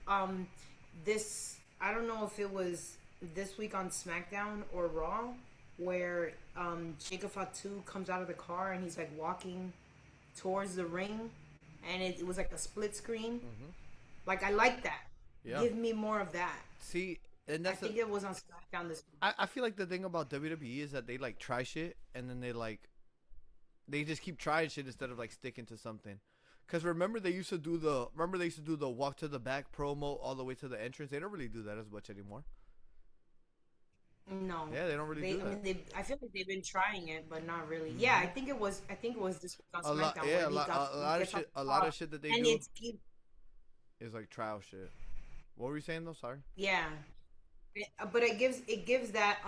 this, I don't know if it was this week on SmackDown or Raw, where Jacob Fatu comes out of the car and he's like walking towards the ring. And it was like a split screen. Like, I like that. Yeah. Give me more of that. See, and that's I think it was on SmackDown this week. I feel like the thing about WWE is that they like try shit and then they just keep trying shit instead of like sticking to something. Cause remember they used to do the walk to the back promo all the way to the entrance. They don't really do that as much anymore. No. Yeah, they don't really do that. I feel like they've been trying it, but not really. Yeah, I think it was this week on SmackDown. A lot of shit that they do is like trial shit. What were you saying though? Sorry. Yeah, but it gives that.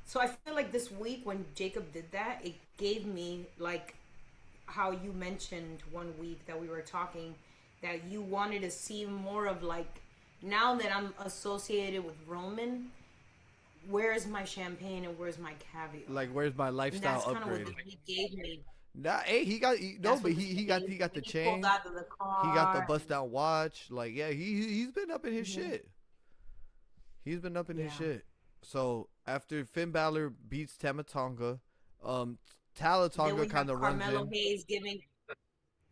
So I feel like this week when Jacob did that, it gave me like how you mentioned one week that we were talking that you wanted to see more of like. Now that I'm associated with Roman, where's my champagne and where's my caviar? Like, where's my lifestyle upgrade? That's kind of what he gave me. Nah, hey, he got the chain. Out of the car. He got the bust down watch. Like, yeah, he's been up in his shit. He's been up in his shit. So after Finn Balor beats Tama Tonga, Tala Tonga kind of runs in. Carmelo Hayes giving.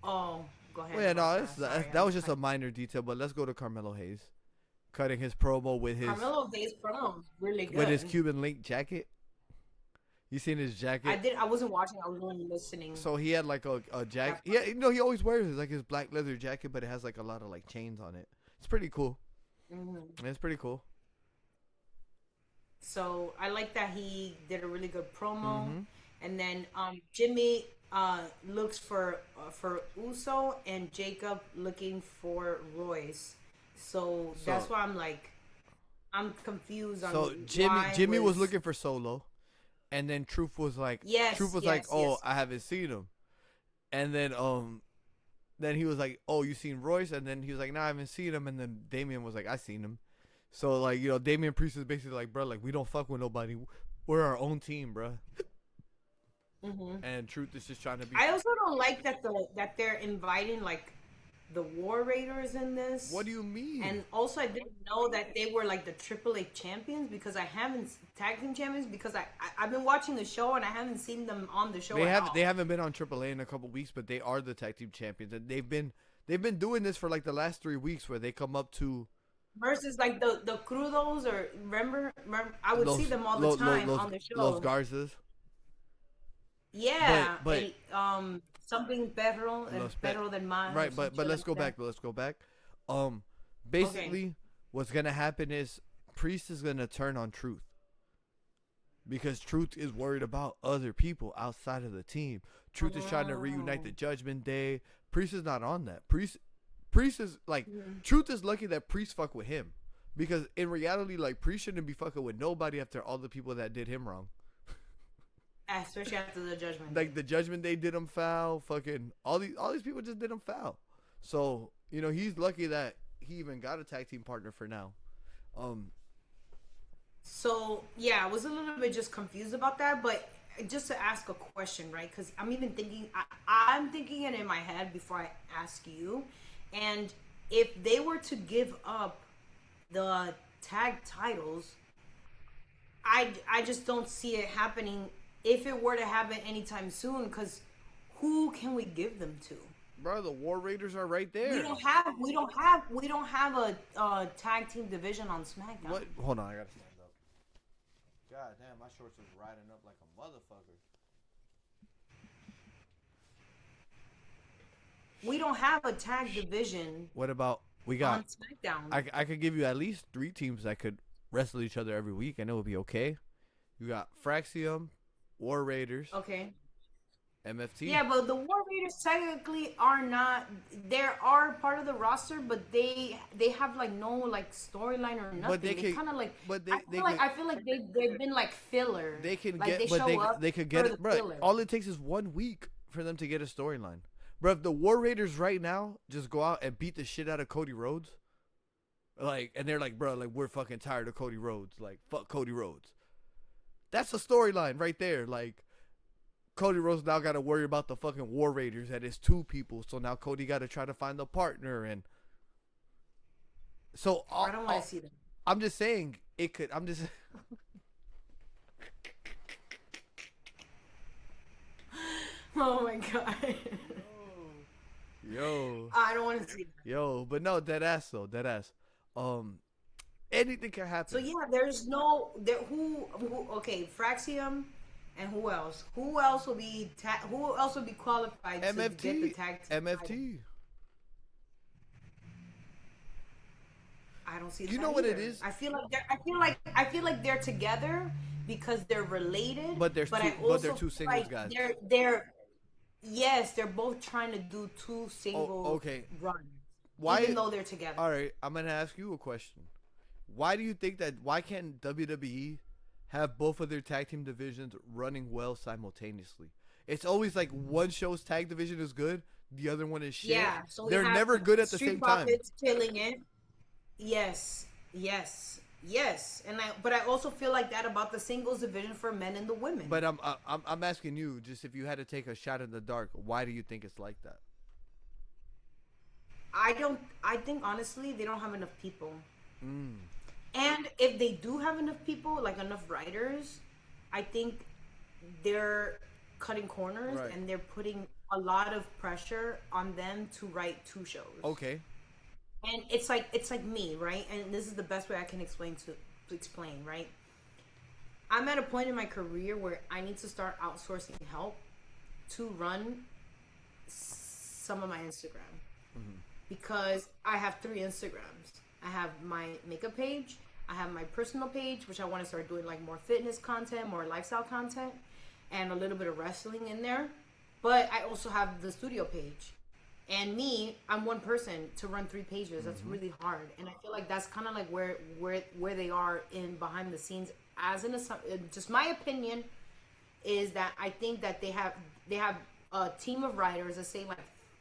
Oh, go ahead. Well, yeah, no, that was just a minor detail. But let's go to Carmelo Hayes. Cutting his promo with his Carmelo Hayes promo really good with his Cuban link jacket. You seen his jacket? I wasn't watching. I was only listening. So he had like a jacket. Yeah, he always wears like his black leather jacket, but it has like a lot of like chains on it. It's pretty cool. It's pretty cool. So I like that he did a really good promo, and then Jimmy looks for Uso and Jacob looking for Royce. So that's why I'm confused on. So Jimmy was looking for Solo, and then Truth was like, I haven't seen him, and then he was like, oh, you seen Royce, and then he was like, no, I haven't seen him, and then Damian was like, I seen him. So like, Damian Priest is basically like, bro, like we don't fuck with nobody, we're our own team, bro. And Truth is just trying to be. I also don't like that they're inviting like the War Raiders in this. What do you mean? And also, I didn't know that they were like the AAA champions because I haven't tag team champions because I've been watching the show and I haven't seen them on the show. They haven't been on AAA in a couple weeks, but they are the tag team champions, and they've been doing this for like the last 3 weeks where they come up to. Versus like the Crudos or remember I would see them all the time on the show. Los Garzas. Yeah, but something better than mine. Right, but let's go back. Let's go back. Basically, what's gonna happen is Priest is gonna turn on Truth because Truth is worried about other people outside of the team. Truth is trying to reunite the Judgment Day. Priest is not on that. Priest is like Truth is lucky that Priest fuck with him because in reality, like Priest shouldn't be fucking with nobody after all the people that did him wrong. Especially after the Judgment Day. Like the Judgment Day did him foul. Fucking all these people just did him foul. So he's lucky that he even got a tag team partner for now. So yeah, I was a little bit just confused about that, but just to ask a question, right? Because I'm even thinking, I'm thinking it in my head before I ask you. And if they were to give up the tag titles, I just don't see it happening. If it were to happen anytime soon, because who can we give them to? Bro, the War Raiders are right there. We don't have a tag team division on SmackDown. What? Hold on, I gotta stand up. God damn, my shorts was riding up like a motherfucker. We don't have a tag division. What about we got on SmackDown? I could give you at least 3 teams that could wrestle each other every week, and it would be okay. You got Fraxium, War Raiders, Okay. MFT. Yeah, but the War Raiders technically are not. They are part of the roster, but they have like no like storyline or nothing. But they kind of like. but I feel like they've been like filler. They can like, get, they but they could get for it, the bro. filler. All it takes is 1 week for them to get a storyline, bro. If the War Raiders right now just go out and beat the shit out of Cody Rhodes, like, and they're like, bro, like we're fucking tired of Cody Rhodes, like fuck Cody Rhodes. That's a storyline right there, like. Cody Rhodes now got to worry about the fucking War Raiders that is 2 people. So now Cody got to try to find a partner. And so I don't want to see them. I'm just saying it could. I'm just. Oh my god. Yo. I don't want to see them. Yo, but no, dead ass though, dead ass. Anything can happen. So yeah, there's no there. Who okay, Fraxium. And who else? Who else will be qualified to get the tag team MFT. title? I don't see. You know what it is? I feel like they're together because they're related. But they're two singles guys. They're both trying to do 2 single runs. Why? Even though they're together. All right, I'm gonna ask you a question. Why do you think that? Why can't WWE have both of their tag team divisions running well simultaneously? It's always like one show's tag division is good, the other one is shit. Yeah, so they're never good at the Street same time. Profits killing it. Yes. But I also feel like that about the singles division for men and the women. But I'm asking you, just if you had to take a shot in the dark, why do you think it's like that? I think honestly they don't have enough people. And if they do have enough people, like enough writers, I think they're cutting corners and they're putting a lot of pressure on them to write 2 shows. Okay. And it's like me, right? And this is the best way I can explain, right? I'm at a point in my career where I need to start outsourcing help to run some of my Instagram. Because I have 3 Instagrams. I have my makeup page, I have my personal page, which I want to start doing like more fitness content, more lifestyle content, and a little bit of wrestling in there. But I also have the studio page. And me, I'm one person to run 3 pages. That's really hard. And I feel like that's kind of like where they are in behind the scenes. Just my opinion is that I think that they have a team of writers, let's say like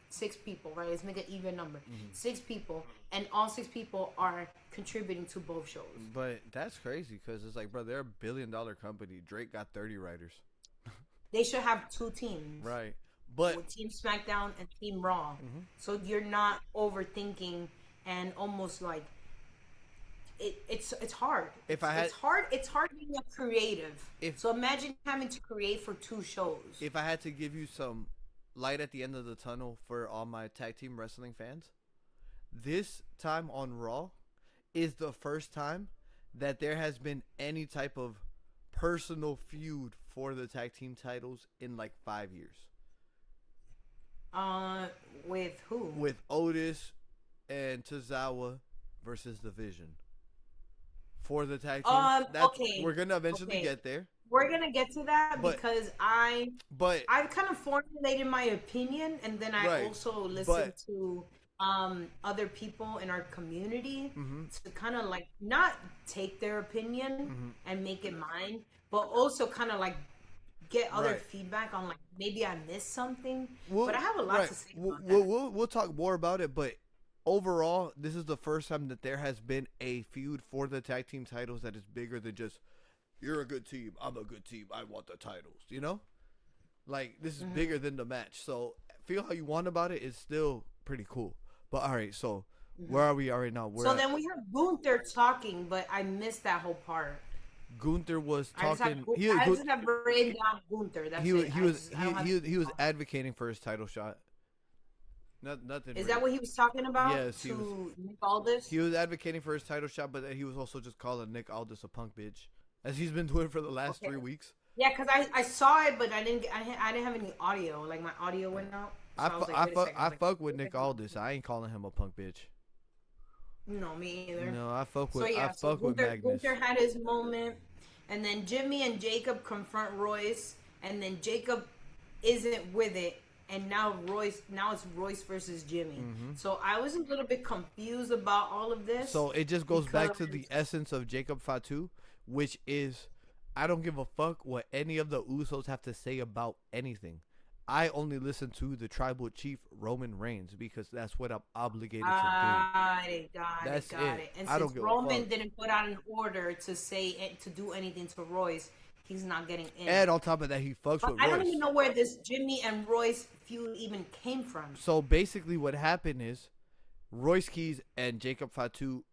6 people, right? Let's make an even number. 6 people, and all 6 people are contributing to both shows. But that's crazy because it's like, bro, they're a $1 billion company. Drake got 30 writers. They should have 2 teams. Right. But with Team SmackDown and Team Raw. So you're not overthinking and almost like it's hard. It's hard being a creative. So imagine having to create for 2 shows. If I had to give you some light at the end of the tunnel for all my tag team wrestling fans, this time on Raw is the first time that there has been any type of personal feud for the tag team titles in like 5 years. With who? With Otis and Tozawa versus The Vision for the tag team. Okay. We're gonna eventually get there. We're gonna get to that because I've kind of formulated my opinion, and then I also listened to other people in our community to kind of like not take their opinion and make it mine, but also kind of like get other Right. feedback on like maybe I missed something. But I have a lot right. to say We'll, about we'll that. we'll we'll talk more about it, but overall, this is the first time that there has been a feud for the tag team titles that is bigger than just you're a good team, I'm a good team, I want the titles. You know, like this is bigger than the match. So feel how you want about it. It's still pretty cool. But all right, so where are we right now? We're So at then we heard Gunther talking, but I missed that whole part. Gunther was I just have talking. I just have written down Gunther. That's He was it. he was I don't have. he was advocating for his title shot. Nothing. Is Really. that what he was talking about Yes, to Nick Aldis? he was advocating for his title shot, but then he was also just calling Nick Aldis a punk bitch, as he's been doing for the last Okay. 3 weeks. Yeah, because I saw it, but I didn't have any audio. Like my audio went out. So I was like, wait a second. I fuck with Nick Aldis. I ain't calling him a punk bitch. No, me either. No, I fuck So with yeah, I fuck with Magnus. Gunther had his moment, and then Jimmy and Jacob confront Royce, and then Jacob isn't with it, and now it's Royce versus Jimmy. So I was a little bit confused about all of this. So it just goes back to because- the essence of Jacob Fatu, which is I don't give a fuck what any of the Usos have to say about anything. I only listen to the tribal chief Roman Reigns because that's what I'm obligated to Got it. That's Got it. it. And I don't since give a Roman fuck. didn't put out an order to say to do anything to Royce, he's not getting in. do. And on top of that, he fucks But with I Royce. don't even know where this Jimmy and Royce feud even came from. So basically, what happened is Royce Keys and Jacob Fatu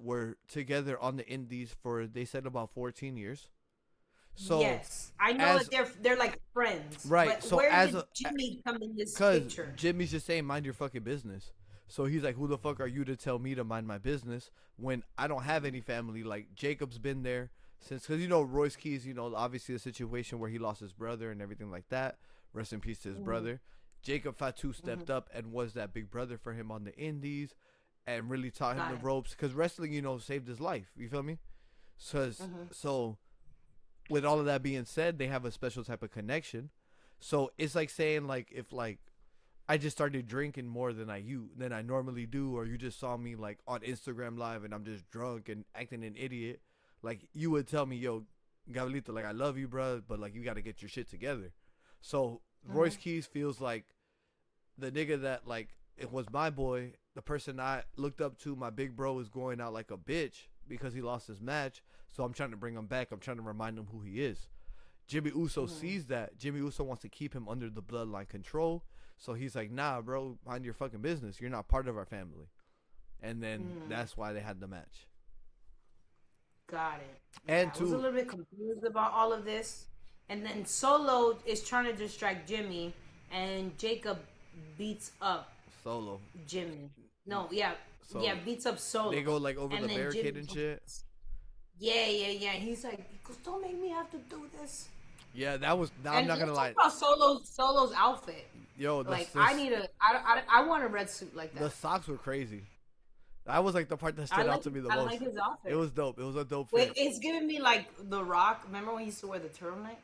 were together on the Indies for they said about 14 years. So yes, I know as- that they're like friends. Right, But so where as did a- Jimmy come in this because picture? Jimmy's just saying mind your fucking business. So he's like, who the fuck are you to tell me to mind my business when I don't have any family? Like Jacob's been there since, because you know Royce Keys, you know obviously the situation where he lost his brother and everything like that. Rest in peace to his brother. Jacob Fatu stepped up and was that big brother for him on the Indies, and really taught him Got the it. ropes because wrestling, you know, saved his life. You feel me? So with all of that being said, they have a special type of connection. So it's like saying like if like I just started drinking more than I normally do, or you just saw me like on Instagram Live and I'm just drunk and acting an idiot, like you would tell me, yo, Gabrielito, like I love you, bro, but like you got to get your shit together. So Royce Keys feels like the nigga that like it was my boy, the person I looked up to, my big bro is going out like a bitch because he lost his match. So I'm trying to bring him back. I'm trying to remind him who he is. Jimmy Uso sees that. Jimmy Uso wants to keep him under the bloodline control. So he's like, nah, bro, mind your fucking business. You're not part of our family. And then that's why they had the match. Got it. And I was a little bit confused about all of this. And then Solo is trying to distract Jimmy, and Jacob beats up Solo. Jimmy. No, yeah, Solo. beats up Solo. They go like over And the then barricade Jimmy- and shit. Yeah. He's like, he goes, don't make me have to do this. Yeah, that was. I'm And not gonna let's lie. talk about Solo's outfit. Yo, Like, I want a red suit like that. the socks were crazy. That was like the part that stood out to me the I most. like his outfit. It was dope. It was a dope Wait, fit. it's giving me like The Rock. Remember when he used to wear the turtleneck?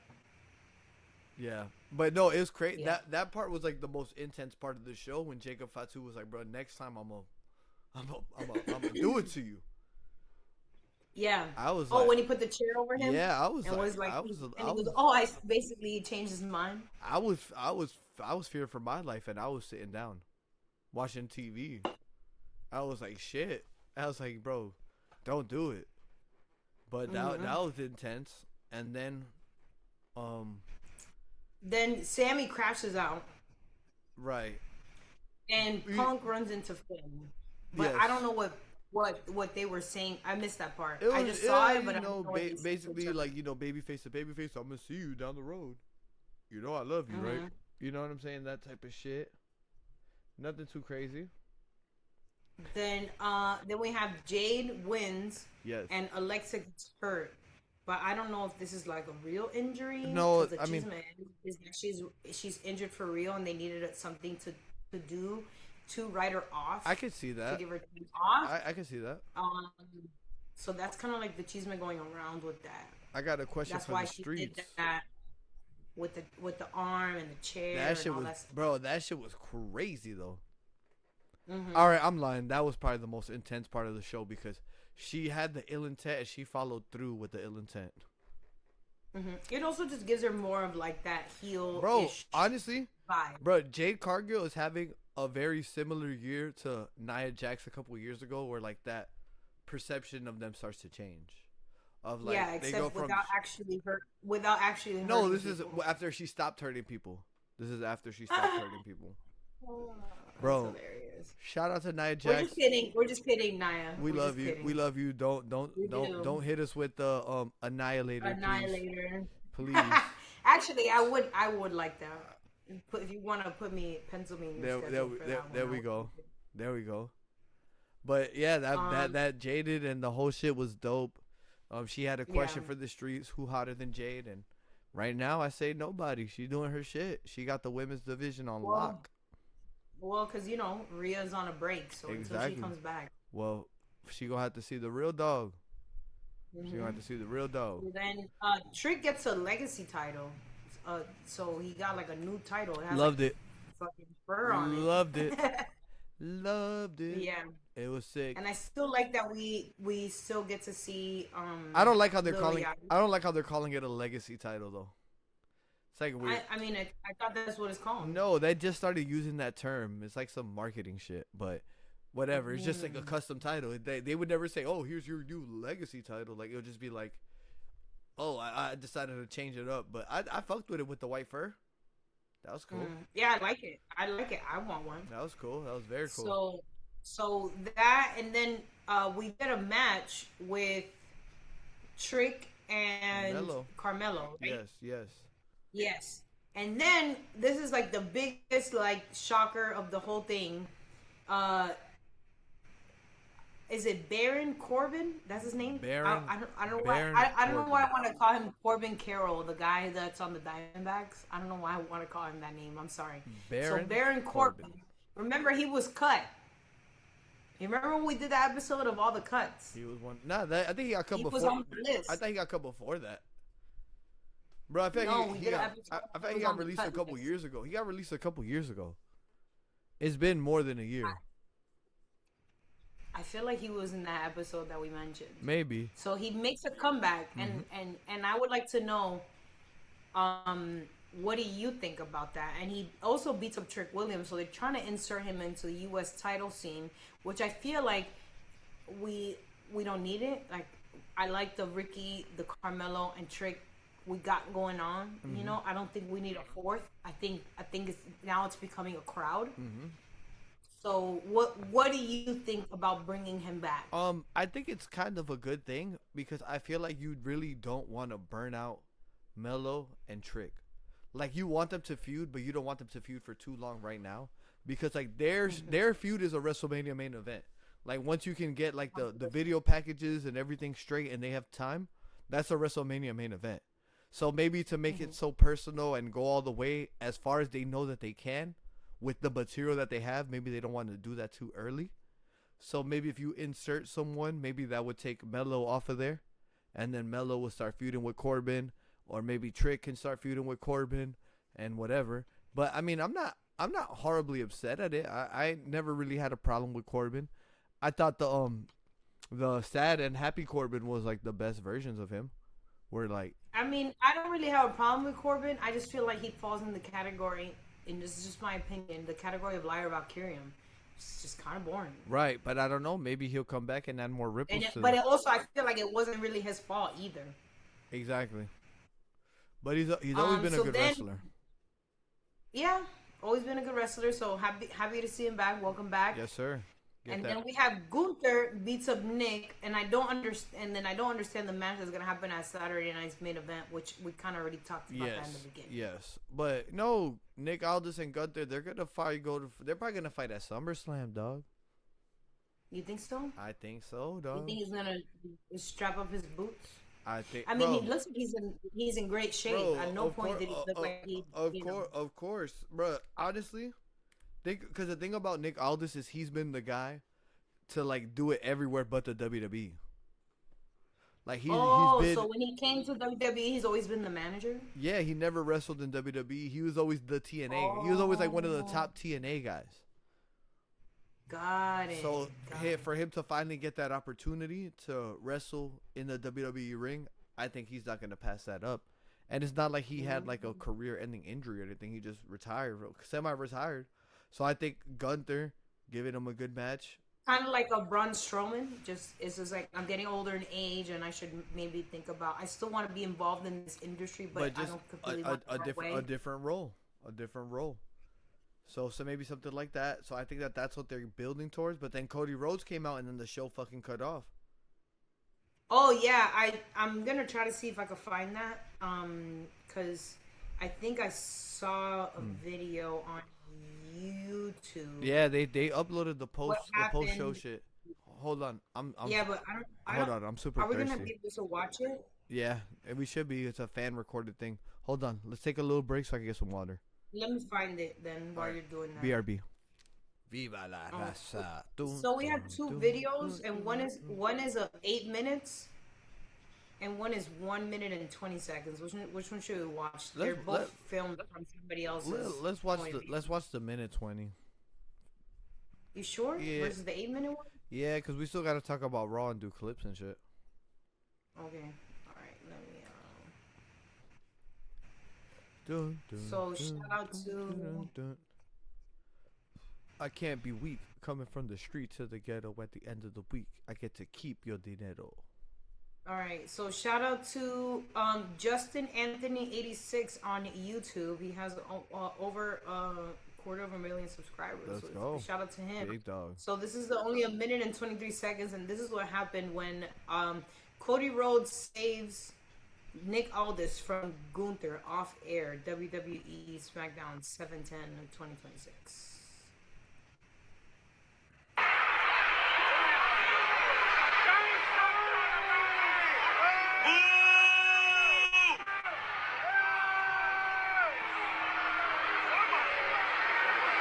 Yeah, but no, it was crazy. Yeah. That part was like the most intense part of the show when Jacob Fatu was like, "Bro, next time I'm gonna do it to you." Yeah. I was Oh, like, when he put the chair over him. yeah, I was And like, was like, I was, and I he was, goes, "Oh, I basically changed his mind." I was fearing for my life, and I was sitting down, watching TV. I was like, shit. I was like, bro, don't do it. But that was intense. And then, Then Sammy crashes out, right. and Punk runs into Finn. But Yes. I don't know what they were saying. I missed that part. It I was, just saw yeah, it, but you I know, don't know what they said. basically, like, you know, babyface to babyface, I'm gonna see you down the road. You know I love you, right? You know what I'm saying? That type of shit. Nothing too crazy. Then we have Jade wins, Yes. and Alexa gets hurt. But I don't know if this is like a real injury. No, 'cause the I mean- chisme is that she's injured for real, and they needed something to do to write her off. I could see to that. give her time off. I can see that. So that's kind of like the chisme going around with that. I got a question That's for why the she streets. did that with the arm and the chair. That shit and all was, that stuff. bro. That shit was crazy though. Mm-hmm. All right, I'm lying. That was probably the most intense part of the show because she had the ill intent and she followed through with the ill intent. It also just gives her more of like that heel Bro, honestly, vibe. bro, Jade Cargill is having a very similar year to Nia Jax a couple years ago, where like that perception of them starts to change. Of like Yeah, they go except from without actually no, hurting this is people. after she stopped hurting people. This is after she stopped hurting people. Oh, that's Bro, hilarious. shout out to Nia We're just Jax. kidding. We're just kidding, Naya. We We're love just you. We kidding. love you. Don't don't We don't do. don't hit us with the annihilator, please. Annihilator. Please. Actually, I would like that. If you want to pencil me in your schedule for that There one, we I go. would. There we go. But yeah, Um, that Jaded and the whole shit was dope. She had a question yeah. for the streets: who hotter than Jade? And right now, I say nobody. She's doing her shit. She got the women's division on Well, lock. well, because Rhea's on a break, so until she Exactly. comes back. Well, she gonna have to see the real dog. She gonna have hmm to see the real dog. Then Trick gets a legacy title. So he got like a new title. It has like Loved it. fucking fur on Loved it. it. Loved it. Yeah. It was sick. And I still like that we still get to see I don't like how they're Lil calling. Yachty. I don't like how they're calling it a legacy title though. It's like weird. I mean I thought that's what it's called. No, they just started using that term. It's like some marketing shit, but whatever. It's just like a custom title. They would never say, "Oh, here's your new legacy title." Like it would just be like, "Oh, I decided to change it up." But I fucked with it with the white fur. That was cool. Yeah, I like it. I like it. I want one. That was cool. That was very cool. So that, and then we get a match with Trick and Carmelo. Right? Yes, yes. Yes. And then this is like the biggest like shocker of the whole thing. Is it Baron Corbin? That's his name. Baron. I don't know Baron why. I don't know why I Corbin. want to call him Corbin Carroll, the guy that's on the Diamondbacks. I don't know why I want to call him that name. I'm sorry. Baron So Baron Corbin. Remember, he was cut. You remember when we did that episode of all the cuts? He was one. Nah, I think he got cut He before. was on the list. I thought he got cut before that. Bro, I feel No, like we he did an got. episode I that feel like he was got on the released a cut couple list. years ago. He got released a couple years ago. It's been more than a year. I feel like he was in that episode that we mentioned. Maybe. So he makes a comeback, and I would like to know, what do you think about that? And he also beats up Trick Williams, so they're trying to insert him into the U.S. title scene, which I feel like we don't need it. Like I like the Ricky, the Carmelo, and Trick we got going on. You know, I don't think we need a fourth. I think it's becoming a crowd. So what do you think about bringing him back? I think it's kind of a good thing because I feel like you really don't want to burn out Melo and Trick. Like you want them to feud, but you don't want them to feud for too long right now because like their feud is a WrestleMania main event. Like once you can get like the video packages and everything straight and they have time, that's a WrestleMania main event. So maybe to make it so personal and go all the way as far as they know that they can with the material that they have, maybe they don't want to do that too early. So maybe if you insert someone, maybe that would take Melo off of there, and then Melo will start feuding with Corbin, or maybe Trick can start feuding with Corbin, and whatever. But I mean, I'm not horribly upset at it. I never really had a problem with Corbin. I thought the sad and happy Corbin was like the best versions of him. Where like I mean, I don't really have a problem with Corbin. I just feel like he falls in the category, and this is just my opinion, the category of Liar Valkyrium. It's just kind of boring. right, but I don't know. Maybe he'll come back and add more ripples to But also, I feel like it wasn't really his fault either. exactly. But he's always been a good wrestler. Yeah, always been a good wrestler. So happy to see him back. Welcome back. Yes, sir. Get that. Then we have Gunther beats up Nick, and I don't understand the match that's gonna happen at Saturday night's main event, which we kind of already talked about that in the beginning. Yes, but no, Nick Aldis and Gunther, they're gonna fight. They're probably gonna fight at SummerSlam, dog. You think so? I think so, dog. You think he's gonna strap up his boots? I think. I mean, he looks like he's in great shape. Bro, At no point did he look like he. Of course, bro. Honestly, because the thing about Nick Aldis is he's been the guy to like do it everywhere but the WWE. Like he's been. So when he came to WWE, he's always been the manager. Yeah, he never wrestled in WWE. He was always the TNA. He was always like one of the top TNA guys. Got it. So for him to finally get that opportunity to wrestle in the WWE ring, I think he's not gonna pass that up. And it's not like he had like a career-ending injury or anything. He just retired, semi-retired. So I think Gunther giving him a good match. Kind of like a Braun Strowman. It's just like I'm getting older in age, and I should maybe think about. I still want to be involved in this industry, but I Just don't completely want a that way. a different role, a different role. So maybe something like that. So I think that's what they're building towards. But then Cody Rhodes came out, and then the show fucking cut off. Oh yeah, I'm gonna try to see if I can find that. Cause I think I saw a video on YouTube. Yeah, they uploaded the What post show happened? shit. Hold on, Yeah, but I don't. hold on, I'm super Are we gonna thirsty. be able to watch it? Yeah, and we should be. It's a fan recorded thing. Hold on, let's take a little break so I can get some water. Let me find it then while you're doing that. BRB. Viva la raza. So we have two videos, and one is 8 minutes, and one is 1 minute and 20 seconds. Which one should we watch? They're both filmed from somebody else's. Let's watch the minute 20. You sure? Yeah. Versus the 8 minute one? Yeah, because we still got to talk about Raw and do clips and shit. Okay. All right. Let me. Dun, dun, So dun, shout out dun, to. dun, dun. I can't be weak. Coming from the street to the ghetto at the end of the week. I get to keep your dinero. All right. So shout out to Justin Anthony 86 on YouTube. He has over 250,000 subscribers. Let's So go. shout out to him. Big dog. So this is only 1 minute and 23 seconds, and this is what happened when Cody Rhodes saves Nick Aldis from Gunther off air. WWE Smackdown 7/10/2026.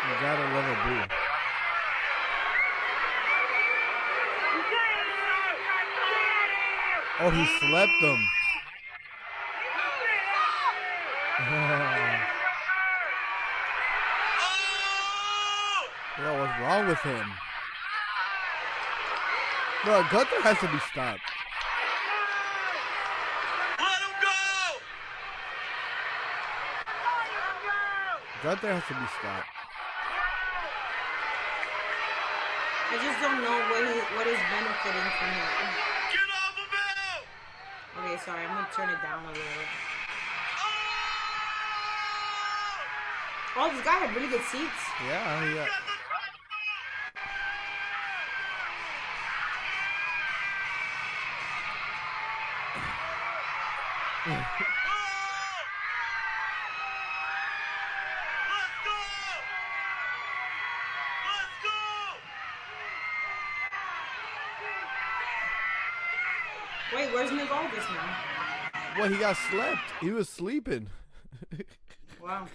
You gotta love a boo. Oh, he slept him. Yo, what's wrong with him? Bro, Gunther has to be stopped. Let him go! Gunther has to be stopped. I just don't know what is benefiting from him. Get off of him! Okay, sorry, I'm gonna turn it down a little. Oh, this guy had really good seats. Yeah. Let's go! Let's go! Wait, where's Nick Aldis now? Well, he got slept. He was sleeping. Wow.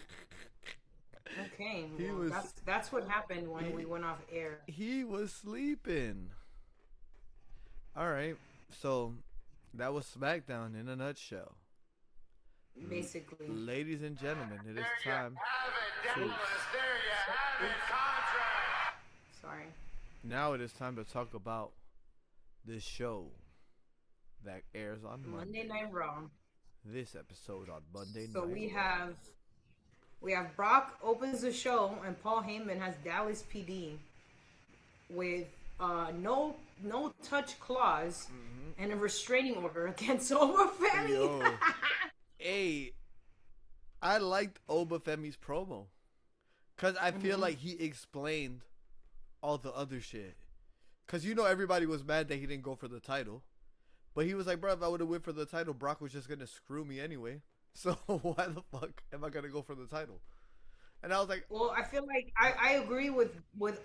Okay, He well, was- that's what happened when we went off air. He was sleeping. All right. So that was SmackDown in a nutshell. Basically. Ladies and gentlemen, it is There you time. have it, Douglas. There you have it. Contract. Sorry. Now it is time to talk about this show that airs on Monday Night Raw. This episode on Monday So night. we have Brock opens the show, and Paul Heyman has Dallas PD with no touch clause and a restraining order against Obafemi. Yo. Hey, I liked Obafemi's promo because I feel like he explained all the other shit. Because everybody was mad that he didn't go for the title, but he was like, bro, if I would have went for the title, Brock was just gonna screw me anyway. So why the fuck am I gonna go for the title? And I was like, Well, I feel like I agree with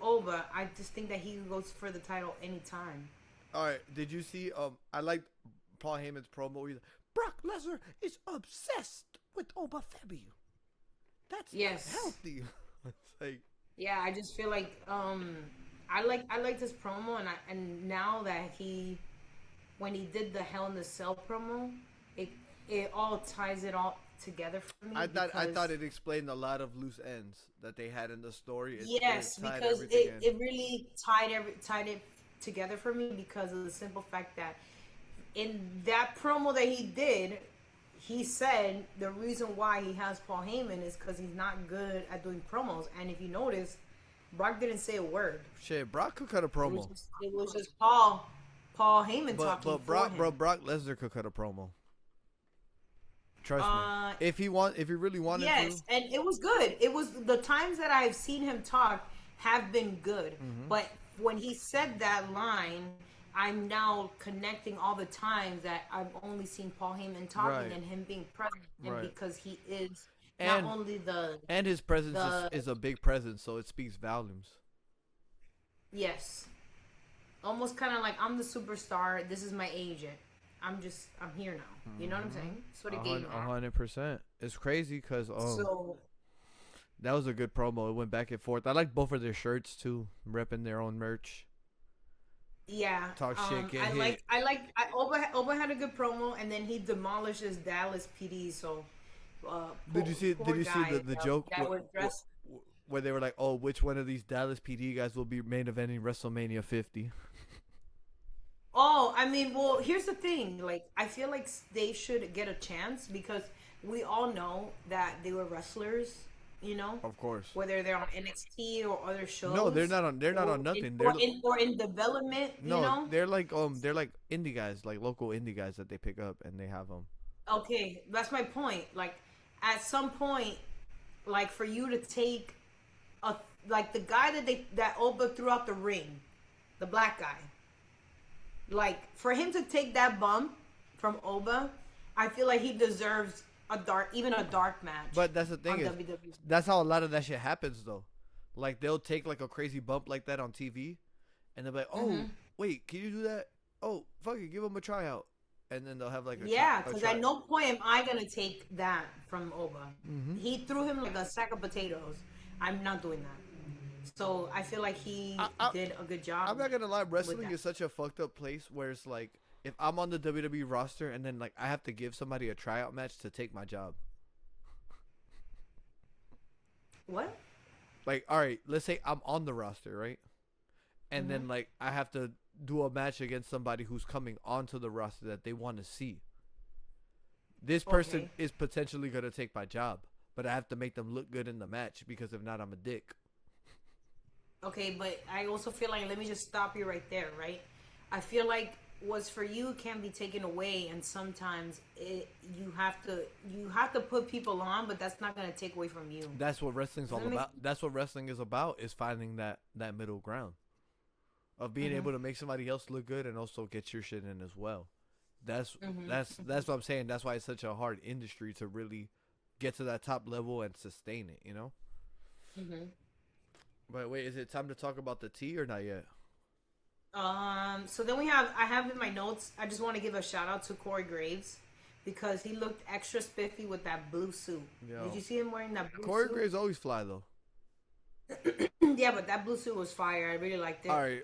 Oba. I just think that he goes for the title anytime. all right, did you see? I liked Paul Heyman's promo. He's like, Brock Lesnar is obsessed with Obafemi. That's Yes. not healthy. It's like, Yeah, I just feel like I liked his promo, and now that when he did the Hell in the Cell promo, it all ties it all together for me. I thought because- it explained a lot of loose ends that they had in the story. Yes, tied because everything in. it really tied it together for me because of the simple fact that in that promo that he did, he said the reason why he has Paul Heyman is because he's not good at doing promos. And if you notice, Brock didn't say a word. Shit, Brock could cut a promo. It was just Paul Heyman talking Brock, for him. Brock Lesnar could cut a promo. Trust me. If he really wanted to. Yes, and it was good. It was the times that I've seen him talk have been good. Mm-hmm. But when he said that line, I'm now connecting all the times that I've only seen Paul Heyman talking and him being present, and because he is not only and his presence is a big presence, so it speaks volumes. Yes, almost kind of like I'm the superstar. This is my agent. I'm here now. You know what I'm saying? That's what it gave me. 100%. It's crazy because that was a good promo. It went back and forth. I like both of their shirts too, repping their own merch. Yeah. Talk shit. Get hit. Oba had a good promo, and then he demolishes Dallas PD. So. Did you see the joke where they were like, "Oh, which one of these Dallas PD guys will be main eventing WrestleMania 50?" Oh, I mean, well, here's the thing. Like, I feel like they should get a chance because we all know that they were wrestlers. You know, of course. Whether they're on NXT or other shows. No, they're not on. They're not on nothing. Or in development. No, you know? they're like indie guys, like local indie guys that they pick up and they have them. Okay, that's my point. Like, at some point, like for you to take the guy that Oba threw out the ring, the black guy. Like, for him to take that bump from Oba, I feel like he deserves a dark match. But that's the thing that's how a lot of that shit happens though. Like, they'll take like a crazy bump like that on TV, and they'll be like, "Oh, wait, can you do that? Oh, fuck it, give him a tryout." And then they'll have like because at no point am I gonna take that from Oba. He threw him like a sack of potatoes. I'm not doing that. So I feel like he did a good job. I'm not gonna lie, wrestling is such a fucked up place where it's like, if I'm on the WWE roster and then like I have to give somebody a tryout match to take my job. What? Like, all right, let's say I'm on the roster, right? And then like I have to do a match against somebody who's coming onto the roster that they want to see. This person is potentially going to take my job, but I have to make them look good in the match because if not, I'm a dick. Okay, but I also feel like, let me just stop you right there, right? I feel like what's for you can be taken away, and sometimes you have to put people on, but that's not going to take away from you. That's what wrestling's all about. That's what wrestling is about, is finding that middle ground of being able to make somebody else look good and also get your shit in as well. That's what I'm saying. That's why it's such a hard industry to really get to that top level and sustain it, you know? But wait, is it time to talk about the tea or not yet? So then I have in my notes, I just want to give a shout out to Corey Graves because he looked extra spiffy with that blue suit. Yo. Did you see him wearing that blue Corey suit? Corey Graves always fly though. Yeah, but that blue suit was fire. I really liked it. All right.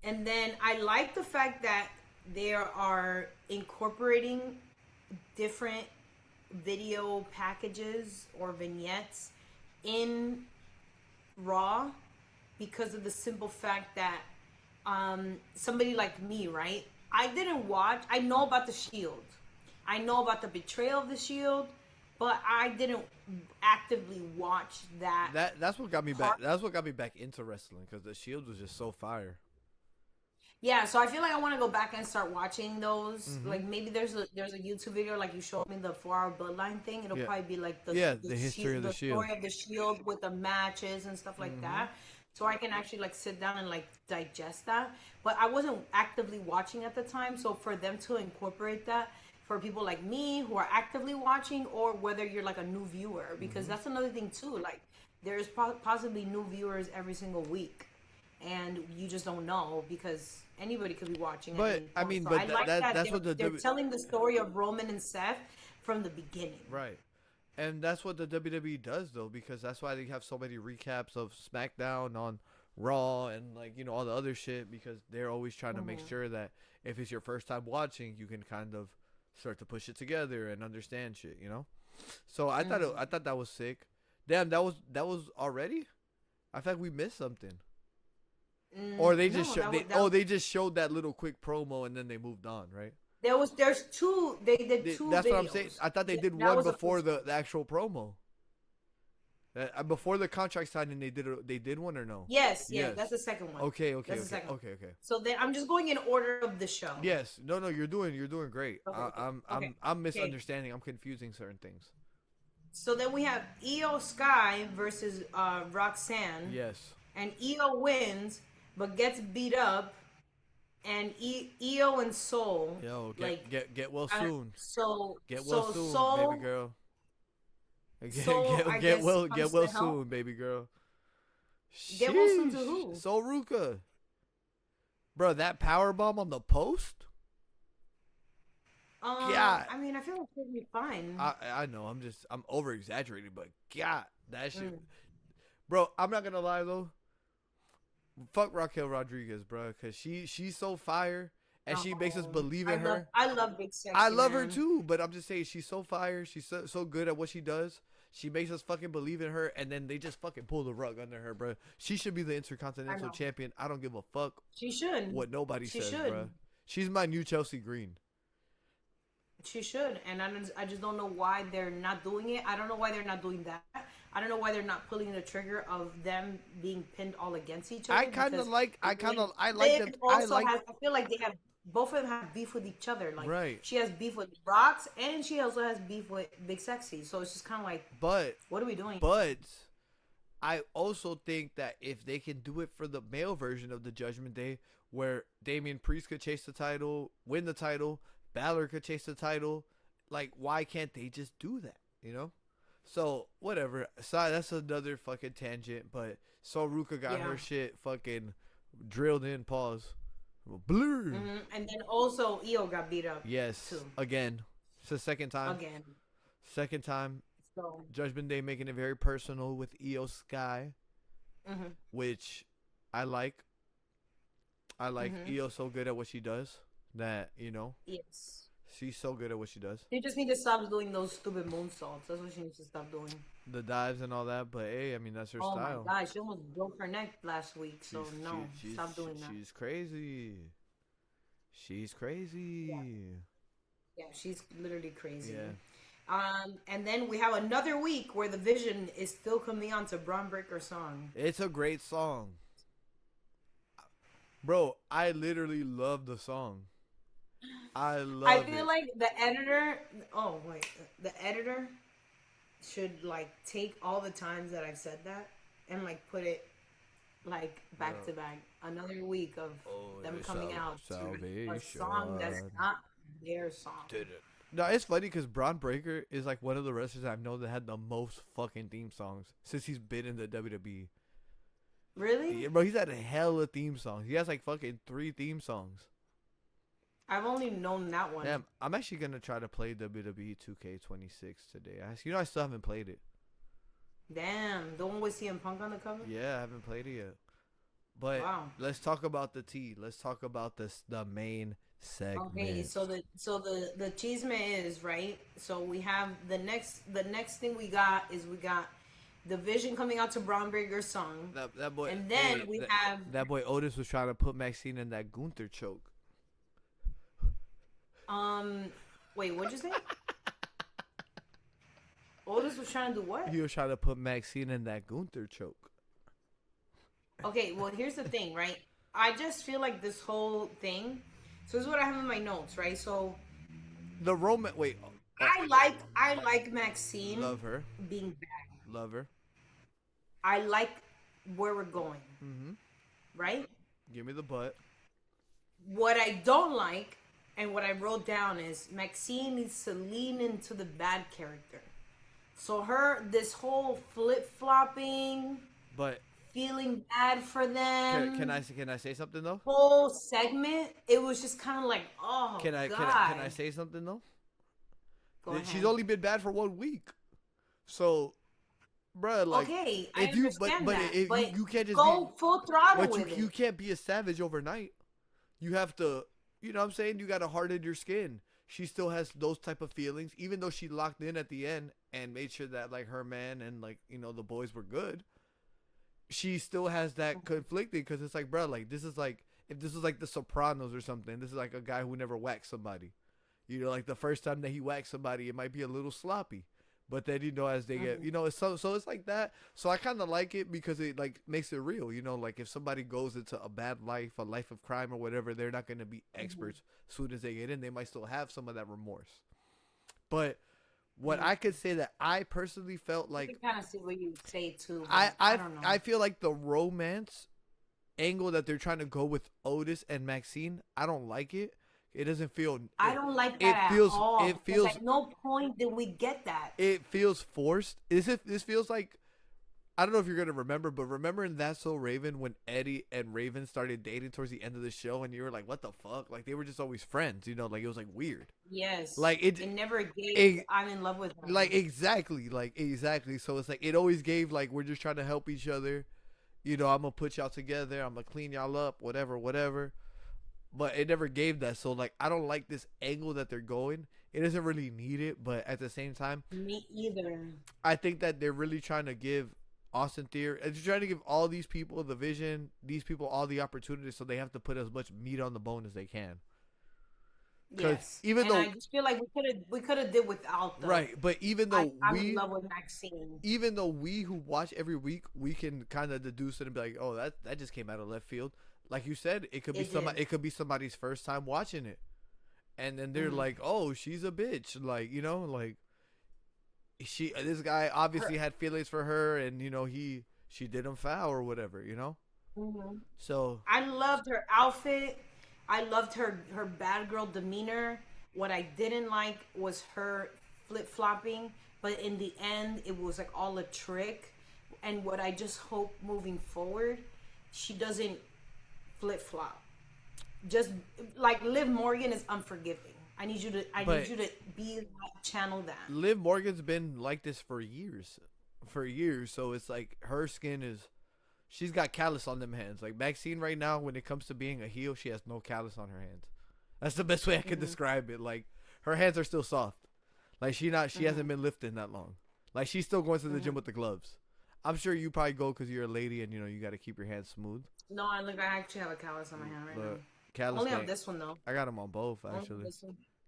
And then I like the fact that they are incorporating different video packages or vignettes in Raw because of the simple fact that somebody like me, right? I know about the Shield. I know about the betrayal of the Shield, but I didn't actively watch that. That's what got me back. That's what got me back into wrestling, because the Shield was just so fire. Yeah, so I feel like I want to go back and start watching those. Like, maybe there's a YouTube video, like you showed me the 4-hour Bloodline thing. It'll probably be like the history of the Shield, story of the Shield with the matches and stuff like that. So I can actually like sit down and like digest that. But I wasn't actively watching at the time, so for them to incorporate that for people like me who are actively watching, or whether you're like a new viewer, because that's another thing too. Like, there's possibly new viewers every single week, and you just don't know because anybody could be watching. But I mean, but that's what they're telling the story of Roman and Seth from the beginning, right? And that's what the WWE does, though, because that's why they have so many recaps of SmackDown on Raw and, like, you know, all the other shit, because they're always trying to make sure that if it's your first time watching, you can kind of start to push it together and understand shit, you know? So I thought that was sick. Damn, that was already? I thought we missed something. Or they just they just showed that little quick promo and then they moved on, right? There's two. They did two That's videos. what I'm saying. I thought they did That one was a before first the actual promo. Before the contract signing, they did one or no? Yes, that's the second one. Okay, That's the second one. okay. So then I'm just going in order of the show. Yes, no, you're doing great. Okay. I'm misunderstanding. I'm confusing certain things. So then we have Io Sky versus Roxanne. Yes. And Io wins, but gets beat up. And Io and Soul. Yo, get well soon. Get so well soon, Soul, baby girl. I Get guess well comes to help. soon, baby girl. Get well soon to Sheesh. who? Soul Ruka. Bro, that power bomb on the post? God. I mean, I feel like it'll be fine. I know. I'm over exaggerating, but God, that shit. Bro, I'm not gonna lie though. Fuck Raquel Rodriguez, bro, because she's so fire and she makes us believe in her. I love Big Sexy. I love man. her too, but I'm just saying she's so fire. She's so good at what she does. She makes us fucking believe in her, and then they just fucking pull the rug under her, bro. She should be the Intercontinental Champion. I don't give a fuck. She should. What nobody says, should. bro. She's my new Chelsea Green. She should, and I just don't know why they're not doing it. I don't know why they're not doing that. I don't know why they're not pulling the trigger of them being pinned all against each other. I like them. I feel like they have both of them have beef with each other. Like right. She has beef with Rox, and she also has beef with Big Sexy. So it's just kind of like, what are we doing? But I also think that if they can do it for the male version of the Judgment Day, where Damian Priest could chase the title, win the title, Balor could chase the title, like why can't they just do that? You know? So whatever. So that's another fucking tangent. But So Ruka got her shit fucking drilled in. Pause. Blur. Mm-hmm. And then also Io got beat up. Yes. Too. Again. It's the second time. Second time. So Judgment Day making it very personal with Io Sky, which I like. I like Io so good at what she does that Yes. She's so good at what she does. She just needs to stop doing those stupid moonsaults. That's what she needs to stop doing. The dives and all that, but hey, I mean that's her style. Oh my god, she almost broke her neck last week. So stop doing that. She's crazy. She's crazy. Yeah, she's literally crazy. Yeah. And then we have another week where the Vision is still coming on to Braun Breaker's song. It's a great song. Bro, I literally love the song. I feel like the editor. Oh wait, the editor should like take all the times that I've said that and like put it like back to back. Another week of them coming out to a song that's not their song. No, it's funny because Braun Breaker is like one of the wrestlers I know that had the most fucking theme songs since he's been in the WWE. Really? Yeah, bro, he's had a hell of theme songs. He has like fucking 3 theme songs. I've only known that one. Damn, I'm actually gonna try to play WWE 2K26 today. I still haven't played it. Damn, the one with CM Punk on the cover? Yeah, I haven't played it yet. But let's talk about the tea. Let's talk about the main segment. Okay, so the chisme is right. So we have the next thing we got the Vision coming out to Braun Breaker's song. That boy, and then we have that boy Otis was trying to put Maxine in that Gunther choke. Wait, what'd you say? Otis was trying to do what? He was trying to put Maxine in that Gunther choke. Okay, well, here's the thing, right? I just feel like this whole thing. So this is what I have in my notes, right? So the Roman. Wait. I like Maxine. Love her. Being bad. Love her. I like where we're going. Mm-hmm. Right? Give me the butt. What I don't like, and what I wrote down is Maxine needs to lean into the bad character. So this whole flip-flopping, but feeling bad for them. Can I say something though? Whole segment, it was just kind of like, oh, Can I say something though? Go ahead. She's only been bad for 1 week, so, bruh, like, okay, I understand that, but you can't just go full throttle with it. You can't be a savage overnight. You have to, you know what I'm saying? You got to harden your skin. She still has those type of feelings, even though she locked in at the end and made sure that like her man and like, the boys were good. She still has that conflicting because it's like, bro, like this is like, if this was like The Sopranos or something, this is like a guy who never whacked somebody. You know, like the first time that he whacks somebody, it might be a little sloppy. But then, you know, as they get, you know, it's so it's like that. So I kind of like it because it like makes it real. You know, like if somebody goes into a bad life, a life of crime or whatever, they're not going to be experts. As soon as they get in, they might still have some of that remorse. But what I could say that I personally felt I like can kind of see what you say too. I don't know. I feel like the romance angle that they're trying to go with Otis and Maxine, I don't like it. It doesn't feel. I don't like It that feels. at all. It Because feels. at no point did we get that. It feels forced. This feels like, I don't know if you're gonna remember, but remember in That's So Raven when Eddie and Raven started dating towards the end of the show, and you were like, "What the fuck?" Like they were just always friends, you know? Like it was like weird. Yes. Like it never gave. I'm in love with him. Like exactly. So it's like it always gave like we're just trying to help each other. You know, I'm gonna put y'all together. I'm gonna clean y'all up. Whatever. But it never gave that. So like I don't like this angle that they're going. It doesn't really need it, but at the same time, Me either. I think that they're really trying to give Austin Theory, they're trying to give all these people the vision, these people all the opportunities, so they have to put as much meat on the bone as they can. Yes. Even and though I just feel like we could have did without them. right, but even though I'm in love with Maxine. even though we who watch every week, we can kind of deduce it and be like, oh, that just came out of left field. Like you said, it could be it could be somebody's first time watching it, and then they're like, oh, she's a bitch, like, you know, like this guy obviously had feelings for her, and you know she did him foul or whatever, you know. So I loved her outfit. I loved her bad girl demeanor. What I didn't like was her flip flopping, but in the end, it was like all a trick. And what I just hope moving forward, she doesn't flip flop. Just like Liv Morgan is unforgiving. I need you to be like, channel that. Liv Morgan's been like this for years. So it's like her skin is, she's got callus on them hands. Like Maxine right now, when it comes to being a heel, she has no callus on her hands. That's the best way I can describe it. Like her hands are still soft. Like she hasn't been lifting that long. Like she's still going to the gym with the gloves. I'm sure you probably go because you're a lady and you know you got to keep your hands smooth. No, I actually have a callus on my hand right now. Callus Only gang. on this one though. I got them on both actually.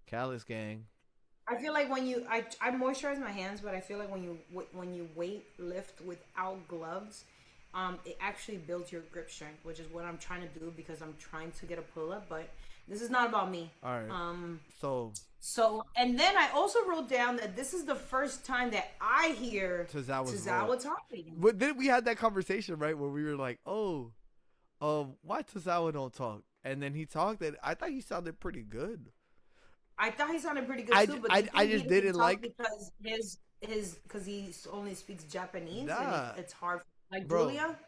Callus gang. I feel like when I moisturize my hands, but I feel like when you weight lift without gloves, it actually builds your grip strength, which is what I'm trying to do because I'm trying to get a pull up. But this is not about me. All right. So and then I also wrote down that this is the first time that I hear Tozawa talking. But then we had that conversation, right, where we were like, "Oh, why Tozawa don't talk?" And then he talked, and I thought he sounded pretty good. I thought he sounded pretty good too, but I just didn't like because because he only speaks Japanese and it's hard. Like bro. Julia,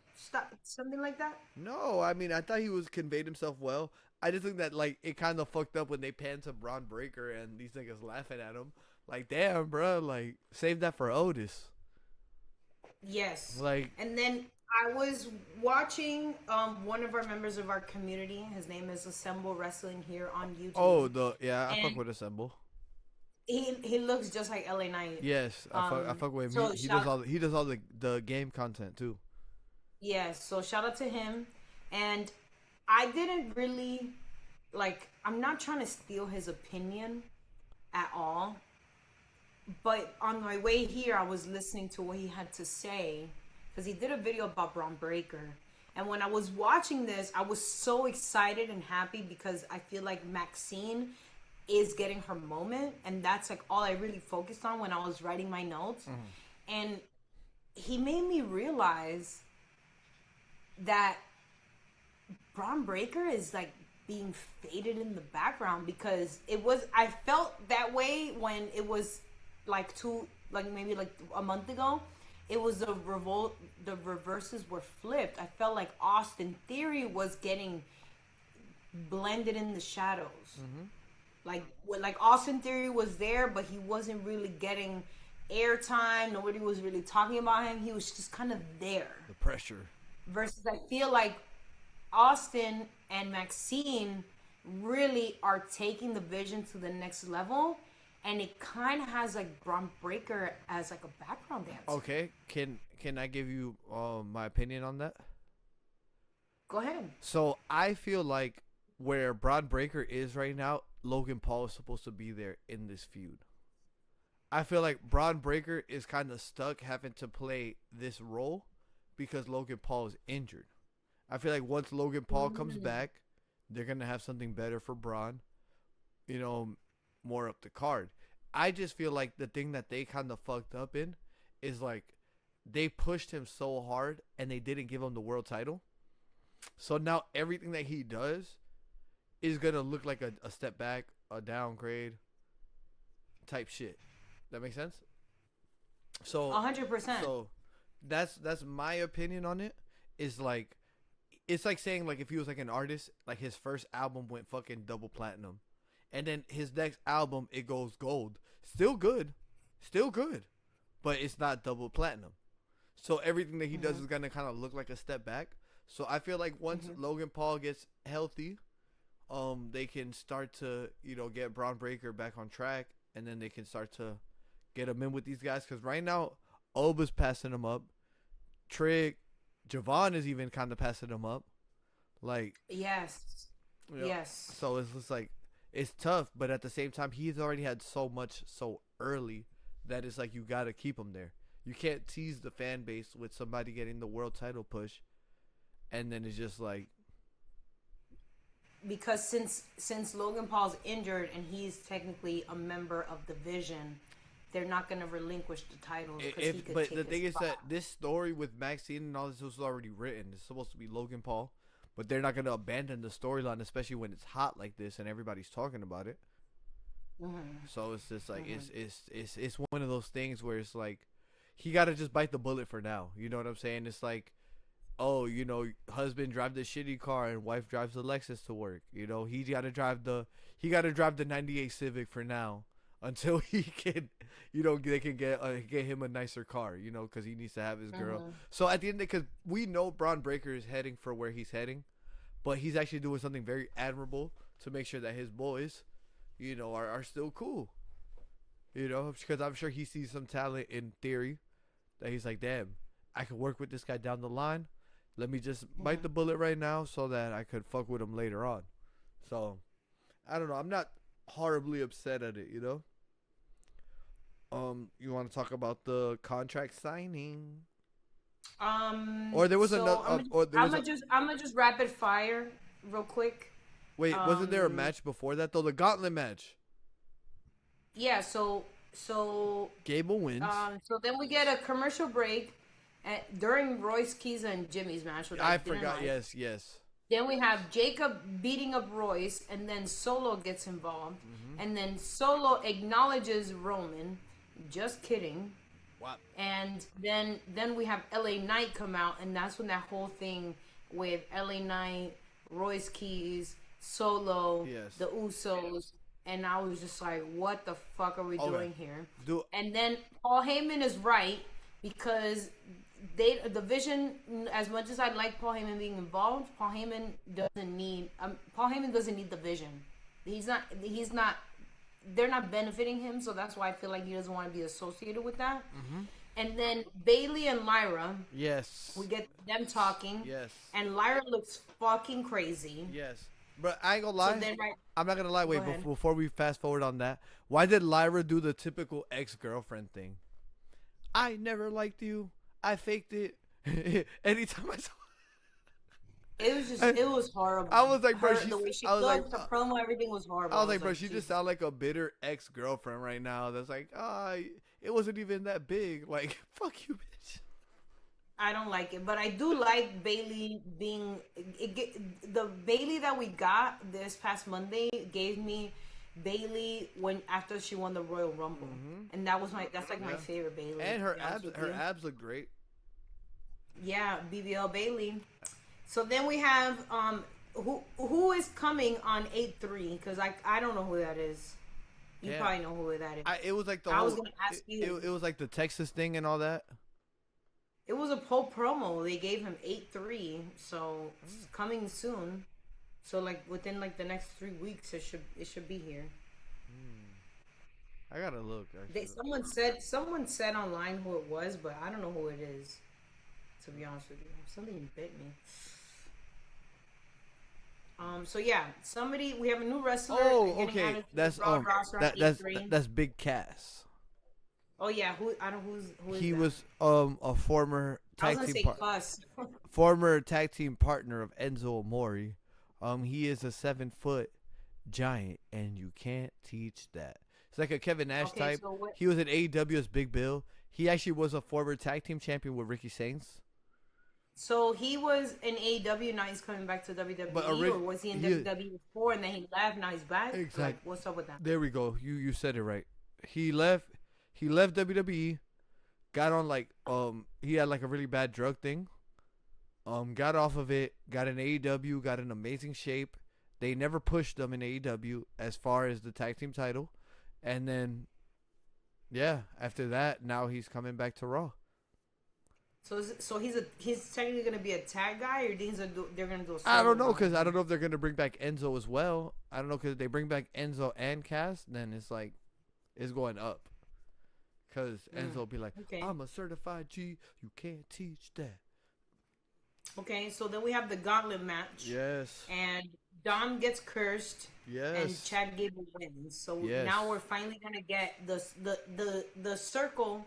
something like that. No, I mean I thought he was conveyed himself well. I just think that like it kind of fucked up when they panned to Braun Breaker and these niggas laughing at him. Like, damn, bro, like save that for Otis. Yes. Like, and then I was watching one of our members of our community. His name is Assemble Wrestling here on YouTube. Oh, I fuck with Assemble. He looks just like LA Knight. Yes, I fuck with him. So he does all the game content too. Yes, so shout out to him. And I didn't really I'm not trying to steal his opinion at all. But on my way here, I was listening to what he had to say because he did a video about Braun Breaker. And when I was watching this, I was so excited and happy because I feel like Maxine is getting her moment. And that's like all I really focused on when I was writing my notes. Mm-hmm. And he made me realize that Braun Breaker is like being faded in the background because I felt that way when it was maybe a month ago. It was the reverses were flipped. I felt like Austin Theory was getting blended in the shadows. Mm-hmm. Like Austin Theory was there, but he wasn't really getting airtime. Nobody was really talking about him. He was just kind of there. The pressure. Versus I feel like Austin and Maxine really are taking the vision to the next level. And it kind of has like Braun Breaker as like a background dancer. Okay, can I give you my opinion on that? Go ahead. So I feel like where Braun Breaker is right now, Logan Paul is supposed to be there in this feud. I feel like Braun Breaker is kind of stuck having to play this role because Logan Paul is injured. I feel like once Logan Paul comes back, they're going to have something better for Braun, more up the card. I just feel like the thing that they kind of fucked up in is like they pushed him so hard and they didn't give him the world title. So now everything that he does is going to look like a step back, a downgrade type shit. That makes sense? So 100%. So that's my opinion on it. Is like it's like saying like if he was like an artist, like his first album went fucking double platinum, and then his next album it goes gold. Still good, but it's not double platinum. So everything that he does is gonna kind of look like a step back. So I feel like once Logan Paul gets healthy, they can start to get Braun Breaker back on track, and then they can start to get him in with these guys. Because right now, Oba's passing him up. Trig, Javon is even kind of passing him up. Like yes. So it's just like it's tough, but at the same time, he's already had so much so early that it's like you gotta keep him there. You can't tease the fan base with somebody getting the world title push, and then it's just like because since Logan Paul's injured and he's technically a member of the Vision, they're not going to relinquish the titles. But the thing is that this story with Maxine and all this was already written. It's supposed to be Logan Paul, but they're not going to abandon the storyline, especially when it's hot like this and everybody's talking about it. So it's just like it's one of those things where it's like he got to just bite the bullet for now. You know what I'm saying? It's like, oh, husband drive the shitty car and wife drives the Lexus to work. He got to drive the 98 Civic for now. Until he can, they can get him a nicer car, because he needs to have his girl. So at the end, because we know Braun Breaker is heading for where he's heading, but he's actually doing something very admirable to make sure that his boys, are still cool. Because I'm sure he sees some talent in theory that he's like, damn, I can work with this guy down the line. Let me just bite the bullet right now so that I could fuck with him later on. So, I don't know. I'm not horribly upset at it, You want to talk about the contract signing? Or there was another. I'm gonna just rapid fire real quick. Wait, wasn't there a match before that though? The gauntlet match. Yeah. So. Gable wins. So then we get a commercial break during Royce Keys and Jimmy's match. Which I forgot. Yes. Then we have Jacob beating up Royce, and then Solo gets involved. And then Solo acknowledges Roman. Just kidding. What? And then we have LA Knight come out, and that's when that whole thing with LA Knight, Royce Keys, Solo, the Usos, and I was just like, what the fuck are we doing here? And then Paul Heyman is right, because the Vision, as much as I like Paul Heyman being involved, Paul Heyman doesn't need the Vision. They're not benefiting him, so that's why I feel like he doesn't want to be associated with that. And then Bailey and Lyra, we get them talking, and Lyra looks fucking crazy. But I ain't gonna lie. So I'm not gonna lie. Wait, before we fast forward on that, why did Lyra do the typical ex-girlfriend thing? I never liked you. I faked it. Anytime I saw it was horrible. I was like, bro, the way she looked, the promo, everything was horrible. I was like, bro, she just sound like a bitter ex-girlfriend right now. That's like, it wasn't even that big. Like, fuck you, bitch. I don't like it, but I do like Bailey being the Bailey that we got this past Monday gave me Bailey after she won the Royal Rumble, and that's my favorite Bailey. And her abs look great. Yeah, BBL Bailey. So then we have who is coming on 8-3, because I don't know who that is. You probably know who that is. It was like I was gonna ask you. It was like the Texas thing and all that. It was a whole promo. They gave him 8-3, so it's coming soon. So like within like the next 3 weeks, it should be here. I gotta look. Someone said online who it was, but I don't know who it is. To be honest with you, something bit me. So yeah, we have a new wrestler. Oh, getting okay. added to That's the Raw roster on E3. that's Big Cass. Oh yeah, who is He that? was a I was gonna say Cuss. former tag team partner of Enzo Amore. He is a 7-foot giant, and you can't teach that. It's like a Kevin Nash Okay, type. so what? He was in AEW as Big Bill. He actually was a former tag team champion with Ricky Saints. So he was in AEW. Now he's coming back to WWE, or was he in WWE before and then he left? Now he's back. Exactly. Like, what's up with that? There we go. You said it right. He left. He left WWE. Got on he had like a really bad drug thing. Got off of it. Got in AEW. Got in amazing shape. They never pushed him in AEW as far as the tag team title, and then, yeah, after that, now he's coming back to Raw. So he's technically gonna be a tag guy, or they're gonna do a I don't know, solo because I don't know if they're gonna bring back Enzo as well. I don't know, because if they bring back Enzo and Cass, then it's like it's going up. Because Enzo will be like, okay. I'm a certified G. You can't teach that. Okay, so then we have the gauntlet match. Yes. And Dom gets cursed. Yes. And Chad Gable wins. So yes. Now we're finally gonna get the circle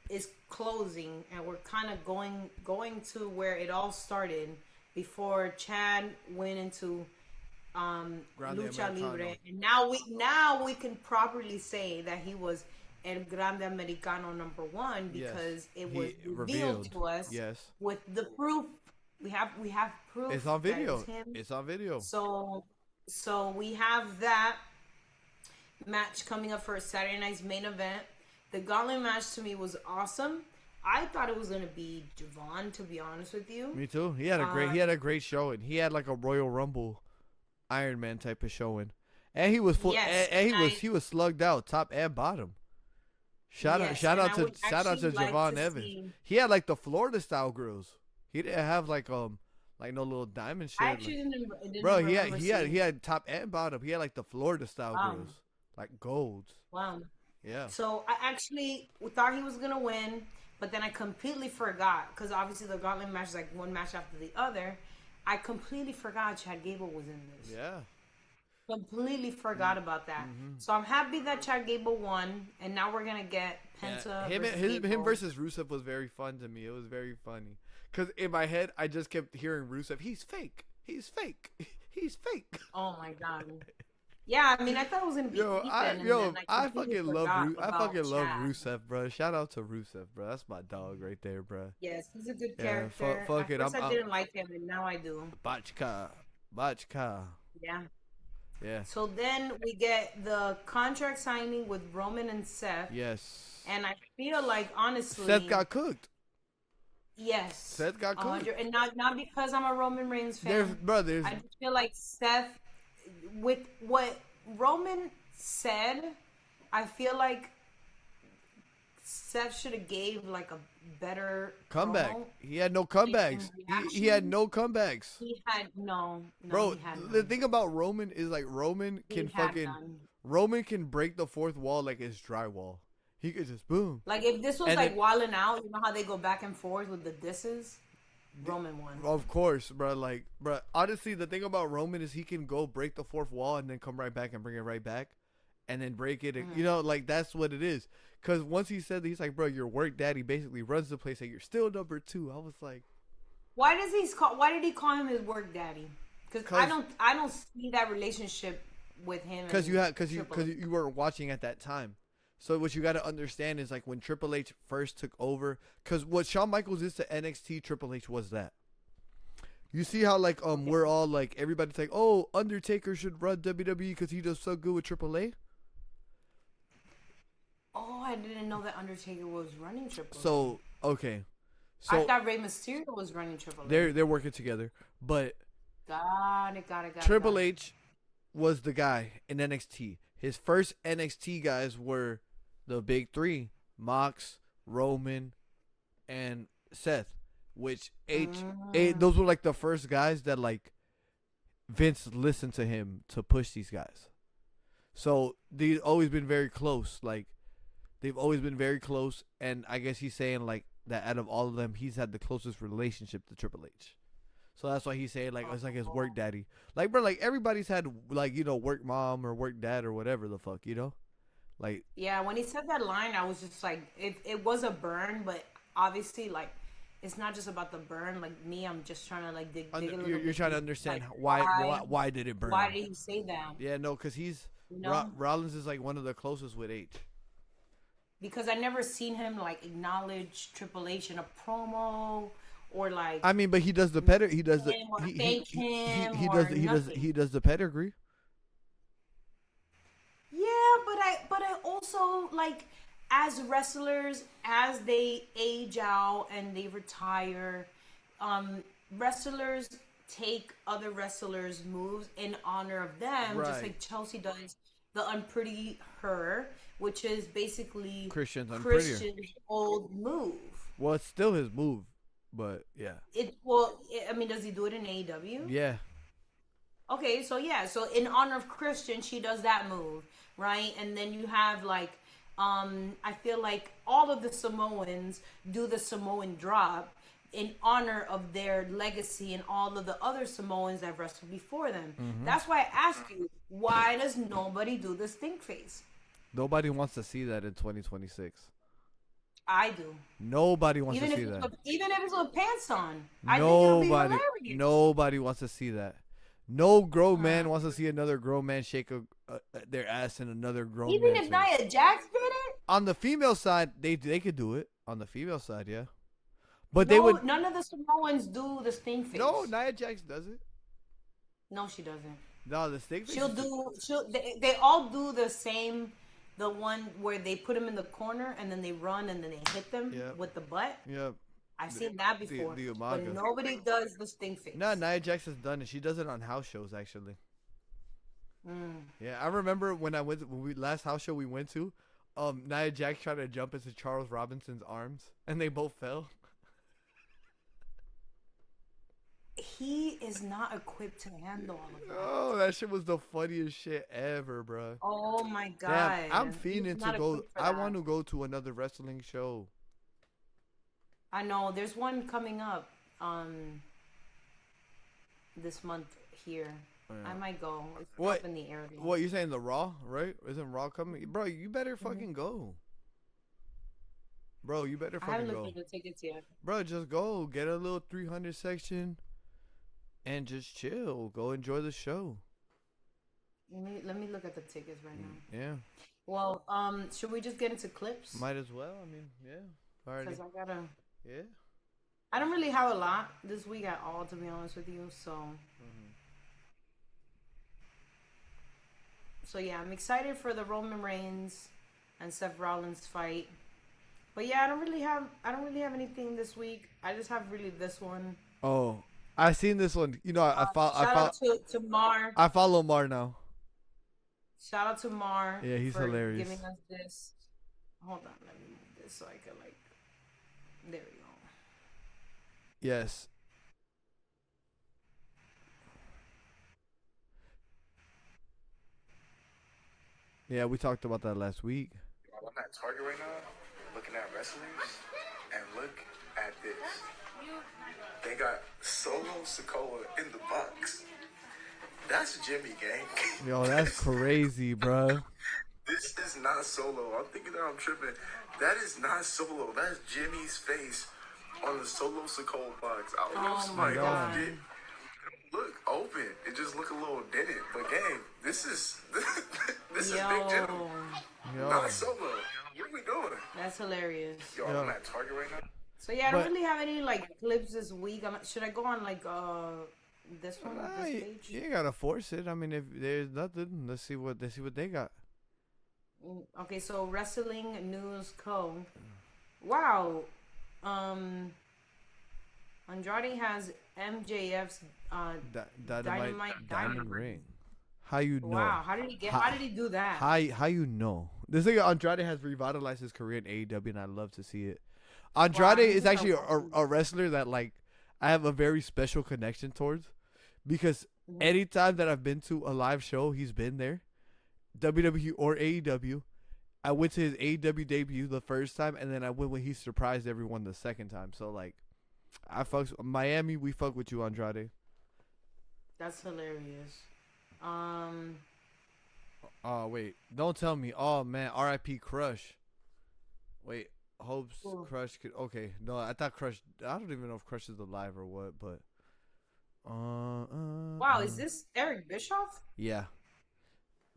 is closing, and we're kind of going to where it all started before Chad went into Lucha Libre, and now we can properly say that he was El Grande Americano #1 because it was revealed to us with the proof. We have proof. It's on video. It's on video. So we have that match coming up for Saturday night's main event. The gauntlet match to me was awesome. I thought it was gonna be Javon, to be honest with you. Me too. He had a great showing. He had like a Royal Rumble Iron Man type of showing. And he was full he was slugged out, top and bottom. Shout out to Javon Evans. He had like the Florida style grills. He didn't have like no little diamond shit. I actually didn't bro, he had top and bottom. He had like the Florida style grills. Like golds. Wow. Yeah. So I actually thought he was gonna win, but then I completely forgot, because obviously the gauntlet match is like one match after the other. I completely forgot Chad Gable was in this. Yeah. Completely forgot about that. Mm-hmm. So I'm happy that Chad Gable won, and now we're gonna get Penta. Him versus Rusev was very fun to me. It was very funny, because in my head I just kept hearing Rusev. He's fake. He's fake. He's fake. Oh my god. Yeah, I mean, I thought it was gonna be I fucking love Rusev, bro. Shout out to Rusev, bro. That's my dog right there, bro. Yes, he's a good character. Fuck it. I didn't like him, and now I do. Bachka. Yeah. Yeah. So then we get the contract signing with Roman and Seth. Yes. And I feel like, honestly, Seth got cooked. Yes. Seth got cooked. And not because I'm a Roman Reigns fan. I just feel like Seth, with what Roman said, I feel like Seth should have gave like a better comeback. Promo. He had no comebacks. He had no comebacks. He had no. Bro, he had the thing about Roman is like Roman can break the fourth wall like it's drywall. He could just boom. Like if this was Wildin' Out, you know how they go back and forth with the disses? Roman won. Of course, bro. Honestly, the thing about Roman is he can go break the fourth wall and then come right back and bring it right back, and then break it. Mm-hmm. You know, like that's what it is. Because once he said that, he's like, bro, your work daddy basically runs the place, and you're still number 2. I was like, why did he call him his work daddy? Because I don't see that relationship with him. Because you weren't watching at that time. So what you got to understand is like when Triple H first took over, because what Shawn Michaels is to NXT, Triple H was that. You see how we're all like, everybody's like, oh, Undertaker should run WWE because he does so good with Triple A. Oh, I didn't know that Undertaker was running Triple A. So okay, so I thought Rey Mysterio was running Triple A. They're working together, but got it. Triple H was the guy in NXT. His first NXT guys were the big 3: Mox, Roman, and Seth. Which those were like the first guys that like Vince listened to him to push these guys. So they've always been very close. Like they've always been very close, and I guess he's saying like that out of all of them, he's had the closest relationship to Triple H. So that's why he's saying like it's like his work daddy. Like bro, like everybody's had like work mom or work dad or whatever the fuck, Like Yeah, when he said that line, I was just like, it was a burn, but obviously, like, it's not just about the burn. Like me, I'm just trying to like dig a little you're bit trying to deep, understand like, why did it burn? why did he say that? Yeah, no, because he's You know, Rollins is like one of the closest with H. because I never seen him like acknowledge Triple H in a promo or like I mean, but he does the pedigree. He does the him or thank him he or does nothing. he does the pedigree. Yeah, but I also like as wrestlers as they age out and they retire, wrestlers take other wrestlers' moves in honor of them, just Right. like Chelsea does the Unpretty Her, which is basically Christian's Unprettier. Christian's old move. Well, it's still his move, but yeah, I mean, does he do it in AEW? yeah, Okay, so yeah, so in honor of Christian, she does that move, right? And then you have like, I feel like all of the Samoans do the Samoan drop in honor of their legacy and all of the other Samoans that wrestled before them. That's why I ask you, why does nobody do the stink face? nobody wants to see that in 2026. I do. Nobody wants Even to if see that. even if it's with pants on, I think it'll be hilarious. Nobody wants to see that. No grown man wants to see another grown man shake their ass in another grown Even man's if face. Nia Jax did it, On the female side, they could do it. On the female side, yeah. But they would. none of the Samoans do the stink face. No, Nia Jax does it. No, she doesn't. No, the stink face. They all do the same, the one where they put them in the corner and then they run and then they hit them with the butt. Yeah. I've seen that before. the but Umaga. nobody does the stink face. No, Nia Jax has done it. She does it on house shows actually. Yeah, I remember when we last house show we went to, Nia Jax tried to jump into Charles Robinson's arms and they both fell. He is not equipped to handle all of that. Oh, that shit was the funniest shit ever, bro. Oh my god. Damn, I'm He's fiending not to go. equipped for I that. want to go to another wrestling show. I know. There's one coming up this month here. I might go. It's What? up in the area. What you saying? The Raw, right? Isn't Raw coming, bro? You better fucking go. Bro, you better I fucking haven't go. looked at the tickets yet. Bro, just go. Get a little 300 section, and just chill. Go enjoy the show. Let me look at the tickets right now. Yeah. Well, should we just get into clips? Might as well. I mean, yeah. Already. Because I gotta. Yeah. I don't really have a lot this week at all, to be honest with you. So. So yeah, I'm excited for the Roman Reigns and Seth Rollins fight. But yeah, I don't really have anything this week. I just have really this one. Oh, I seen this one. You know, Shout out to Mar. I follow Mar now. Shout out to Mar. Yeah, he's for hilarious. Giving us this. Hold on, let me move this so I can like. There we go. Yes. Yeah, we talked about that last week. I'm at Target right now, looking at wrestlers, and look at this. They got Solo Sikoa in the box. That's Jimmy, gang. Yo, that's crazy, bro. This is not Solo. I'm thinking that I'm tripping. That is not Solo. That's Jimmy's face on the Solo Sikoa box. I don't know if somebody God. opened it. Look open. It just look a little dented. But gang, this is Big Jim. Yo. Not Solo. What are we doing? That's hilarious. Yo, Yo. I'm at Target right now. So yeah, I don't But- really have any like clips this week. Should I go on like this one, Nah, this you page? ain't gotta force it. I mean, if there's nothing, let's see what they got. Okay, so Wrestling News Co. Wow. Andrade has MJF's Dynamite Diamond Ring. How you know? Wow, how did he do that? How you know? This thing Andrade has revitalized his career in AEW, and I love to see it. Andrade he's is actually so a wrestler that like I have a very special connection towards, because anytime that I've been to a live show, he's been there, WWE or AEW. I went to his AEW debut the first time, and then I went when he surprised everyone the second time. So like, I fucks Miami. We fuck with you, Andrade. That's hilarious. Oh wait, don't tell me. Oh man, R.I.P. Crush. Wait, Hope's Crush could. Okay, no, I thought Crush. I don't even know if Crush is alive or what, but. Wow, is this Eric Bischoff? Yeah.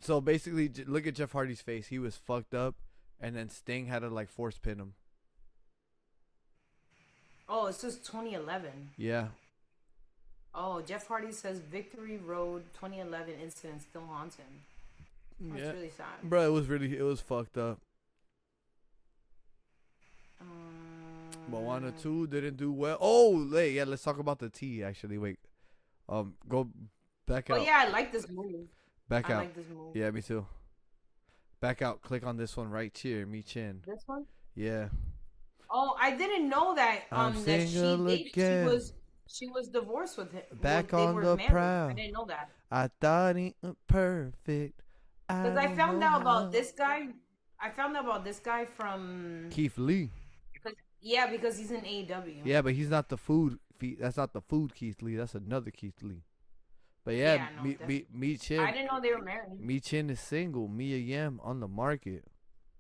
So basically, look at Jeff Hardy's face. He was fucked up, and then Sting had to like force pin him. Oh, it says 2011. Yeah. Oh, Jeff Hardy says Victory Road 2011 incident still haunts him. That's really sad. Bro, it was fucked up. Moana 2 didn't do well. Oh, wait, yeah, let's talk about the T actually. Wait. Go back out. Oh yeah, I like this movie. Back out. I like this movie. Yeah, me too. Back out. Click on this one right here. Me chin. This one? Yeah. Oh, I didn't know that I'm single again. she was divorced with him. Back They on were the married. prowl. I didn't know that. I thought he was perfect. Because I found out about this guy. I found out about this guy from Keith Lee. Because he's in AEW. Yeah, but he's not the food. That's not the food Keith Lee. That's another Keith Lee. But yeah, Me Chin. I didn't know they were married. Me Chin is single. Mia Yim on the market.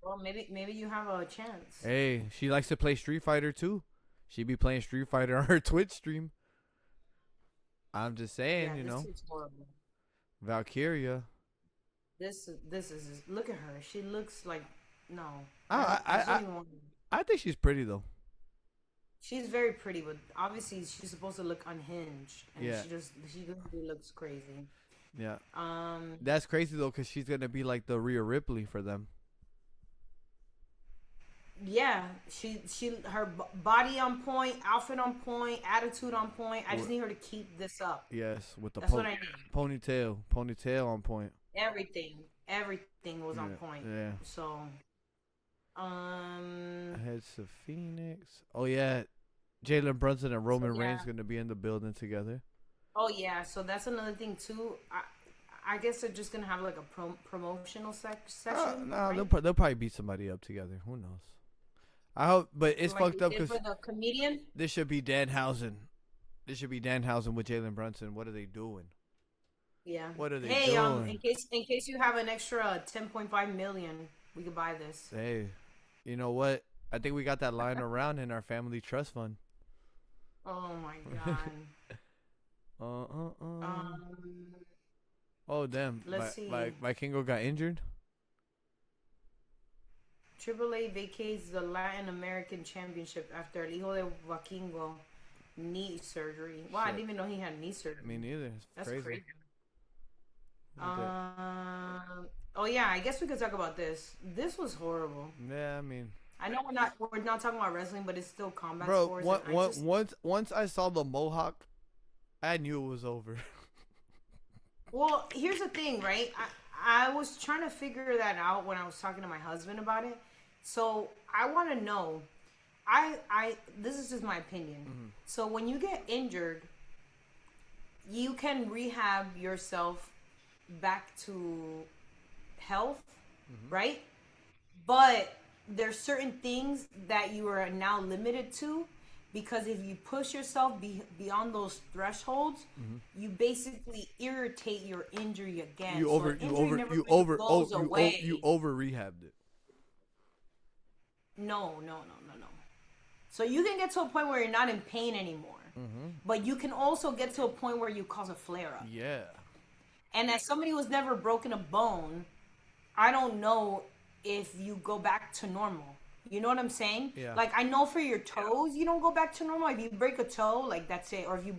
Well, maybe you have a chance. Hey, she likes to play Street Fighter too. She be playing Street Fighter on her Twitch stream. I'm just saying, you know. Is horrible. Valkyria. This is look at her. She looks like no. I think she's pretty though. She's very pretty, but obviously she's supposed to look unhinged, and yeah. she literally looks crazy. Yeah. That's crazy though, cause she's gonna be like the Rhea Ripley for them. Yeah, her body on point, outfit on point, attitude on point. I just need her to keep this up. Yes, with the that's what I need. Ponytail on point. Everything was on point. Yeah. So, Heads of Phoenix. Oh yeah, Jalen Brunson and Roman Reigns gonna be in the building together. Oh yeah, so that's another thing too. I guess they're just gonna have like a promotional session. No, right? they'll probably beat somebody up together. Who knows? I hope, but it's like fucked up because the comedian. This should be Danhausen. This should be Danhausen with Jalen Brunson. What are they doing? Yeah. What are they doing? In case you have an extra 10.5 million, we could buy this. Hey, you know what? I think we got that lying around in our family trust fund. Oh my god. Oh damn! Let's see. Vikingo got injured. Triple A vacates the Latin American Championship after El Hijo de Vikingo knee surgery. Wow, I didn't even know he had knee surgery. Me neither. That's crazy. Oh yeah, I guess we could talk about this. This was horrible. Yeah, I mean, I know we're not talking about wrestling, but it's still combat sports. Bro, once I saw the mohawk, I knew it was over. Well, here's the thing, right? I was trying to figure that out when I was talking to my husband about it. So I want to know. This is just my opinion. Mm-hmm. So when you get injured, you can rehab yourself back to health, right? But there's certain things that you are now limited to, because if you push yourself beyond those thresholds, you basically irritate your injury again. You over rehabbed it. No. So you can get to a point where you're not in pain anymore, but you can also get to a point where you cause a flare up. Yeah. And as somebody who's never broken a bone, I don't know if you go back to normal. You know what I'm saying? Yeah. Like, I know for your toes, you don't go back to normal. If you break a toe, like, that's it. Or if you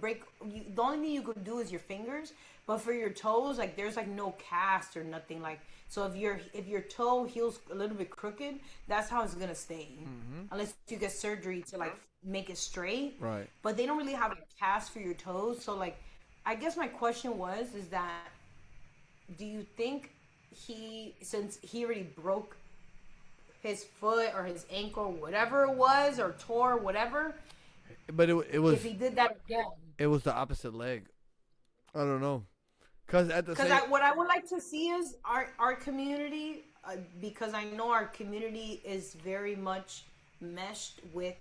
the only thing you could do is your fingers. But for your toes, like, there's, like, no cast or nothing. Like, so if your toe heals a little bit crooked, that's how it's going to stay. Unless you get surgery to, like, make it straight. Right. But they don't really have a cast for your toes. So, like, I guess my question is that, do you think since he already broke his foot or his ankle, whatever it was, or tore, whatever. But it was. If he did that again, it was the opposite leg. I don't know, what I would like to see is our community, because I know our community is very much meshed with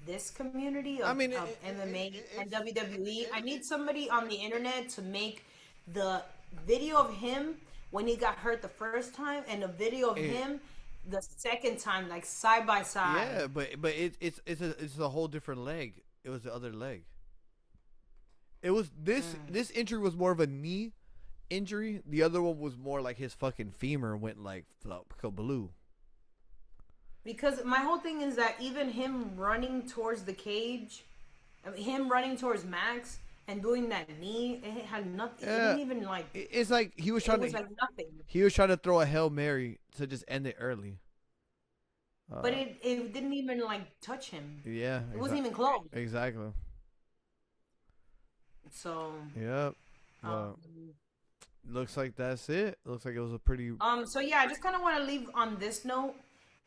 this community of, MMA and WWE. I need somebody on the internet to make the video of him when he got hurt the first time and a video of him the second time, like side by side. Yeah, but it's a whole different leg. It was the other leg. It was this injury was more of a knee injury. The other one was more like his fucking femur went like kabloo. Because my whole thing is that even him running towards the cage, him running towards Max and doing that knee, it had nothing. Yeah. It didn't even like. It's like he was trying to. Like nothing. He was trying to throw a Hail Mary to just end it early. But it didn't even like touch him. Yeah. It wasn't even close. Exactly. So. Yep. Looks like that's it. Looks like it was a pretty. So yeah, I just kind of want to leave on this note.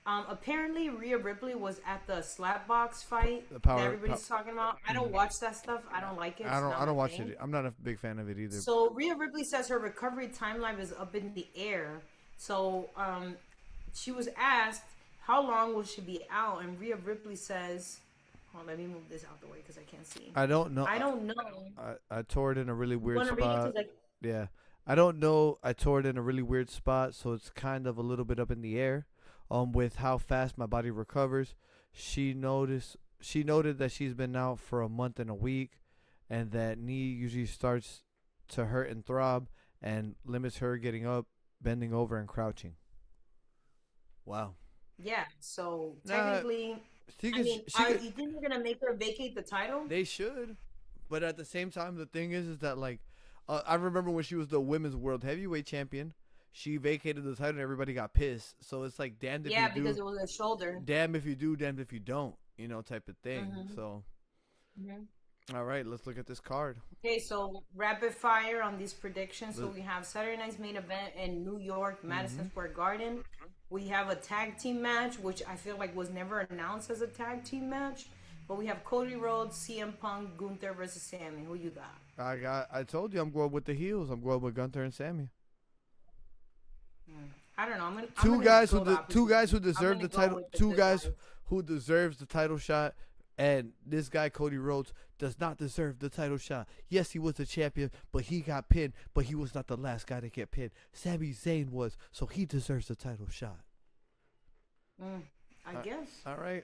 Apparently Rhea Ripley was at the slapbox fight that everybody's talking about. I don't watch that stuff. I don't like it. I don't watch it. I'm not a big fan of it either. So Rhea Ripley says her recovery timeline is up in the air. So she was asked how long will she be out, and Rhea Ripley says, "Hold on, let me move this out the way because I can't see." I don't know. I tore it in a really weird spot. Yeah, I don't know. I tore it in a really weird spot, so it's kind of a little bit up in the air. With how fast my body recovers, she noted that she's been out for a month and a week, and that knee usually starts to hurt and throb, and limits her getting up, bending over, and crouching. Wow. Yeah. So technically, you think they're gonna make her vacate the title? They should, but at the same time, the thing is that like, I remember when she was the women's world heavyweight champion. She vacated the title and everybody got pissed. So it's like damned if you do. Yeah, because it was a shoulder. Damn if you do, damned if you don't. Type of thing. Mm-hmm. So, all right, let's look at this card. Okay, so rapid fire on these predictions. So we have Saturday night's main event in New York, Madison Square Garden. We have a tag team match, which I feel like was never announced as a tag team match. But we have Cody Rhodes, CM Punk, Gunther versus Sammy. Who you got? I told you I'm going with the heels. I'm going with Gunther and Sammy. I don't know. Two guys who deserve the title. Two guys who deserves the title shot, and this guy Cody Rhodes does not deserve the title shot. Yes, he was the champion, but he got pinned. But he was not the last guy to get pinned. Sami Zayn was, so he deserves the title shot. I guess. All right.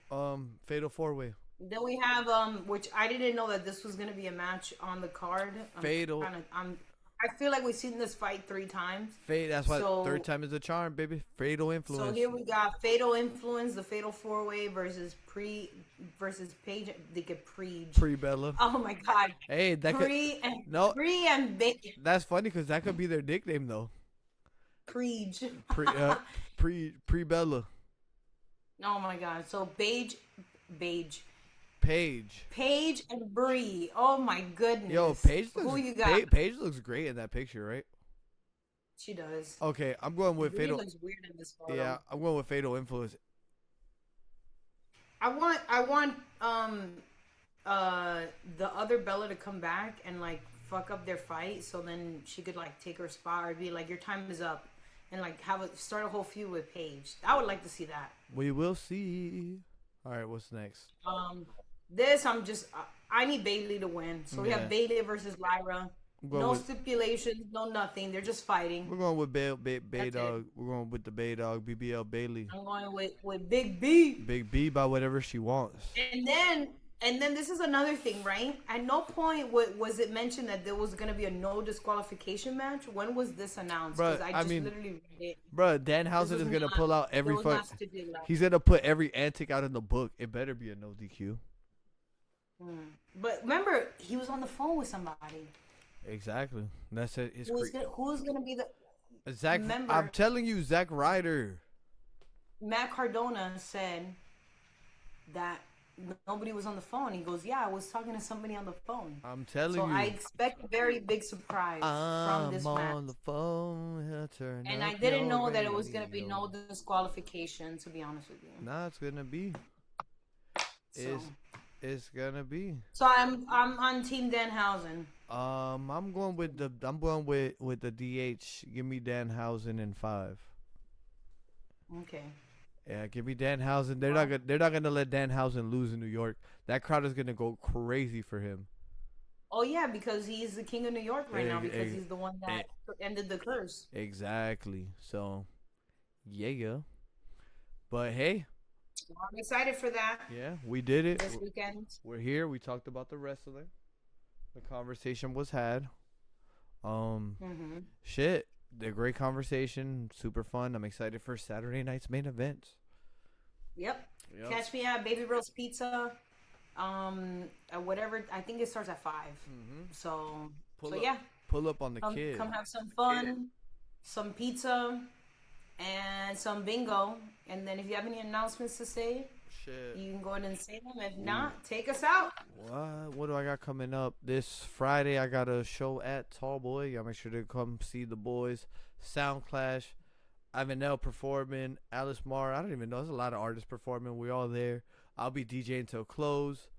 Fatal 4-way. Then we have which I didn't know that this was gonna be a match on the card. Fatal. I feel like we've seen this fight 3 times. That's why third time is a charm, baby. Fatal Influence. So here we got Fatal Influence, the Fatal 4-way versus Paige. They get Pre Bella. Oh my God. Hey, that Pre and Bacon. That's funny because that could be their nickname though. Preach. Pre Bella. Oh my God. So Paige and Brie. Oh my goodness. Yo, Paige looks. Who you got? Paige looks great in that picture, right? She does. Okay, I'm going with Brie Fatal. Looks weird in this photo. Yeah, I'm going with Fatal Influence. I want the other Bella to come back and like fuck up their fight, so then she could like take her spot or be like, your time is up, and like start a whole feud with Paige. I would like to see that. We will see. All right, what's next? I need Bayley to win. So we have Bayley versus Lyra. No stipulations, no nothing. They're just fighting. We're going with Bay Dog. We're going with the Bay Dog, BBL Bayley. I'm going with Big B. Big B by whatever she wants. And then this is another thing, right? At no point was it mentioned that there was going to be a no disqualification match. When was this announced? Because I literally read it. Bro, Danhausen is going to pull out every fight. He's going to put every antic out in the book. It better be a no DQ. But remember, he was on the phone with somebody. Exactly. That's it. Who's going to be the... Zach, I'm telling you, Zack Ryder. Matt Cardona said that nobody was on the phone. He goes, yeah, I was talking to somebody on the phone. I'm telling you. So I expect a very big surprise from this match. I'm on the phone. And I didn't know that it was going to be no disqualification, to be honest with you. Nah, it's going to be. It's going to be. So I'm on Team Danhausen. I'm going with the DH. Give me Danhausen in 5. Okay. Yeah, give me Danhausen. They're not gonna let Danhausen lose in New York. That crowd is gonna go crazy for him. Oh yeah, because he's the king of New York right now because Ex- he's the one that ended the curse. Exactly. So, yeah. But hey, I'm excited for that yeah, we did it. this weekend. We're here. We talked about the wrestling. The conversation was had. Shit. The great conversation, super fun. I'm excited for Saturday night's main event. Yep. Catch me at Baby Rose Pizza. Whatever. I think it starts at 5. So yeah. Pull up on the kid. Come have some fun, some pizza, and some bingo. And then if you have any announcements to say, Shit. you can go ahead and say them. If not, take us out. What do I got coming up? This Friday, I got a show at Tall Boy. Y'all make sure to come see the boys. Sound Clash. Ivan L performing. Alice Mar. I don't even know. There's a lot of artists performing. We're all there. I'll be DJing till close.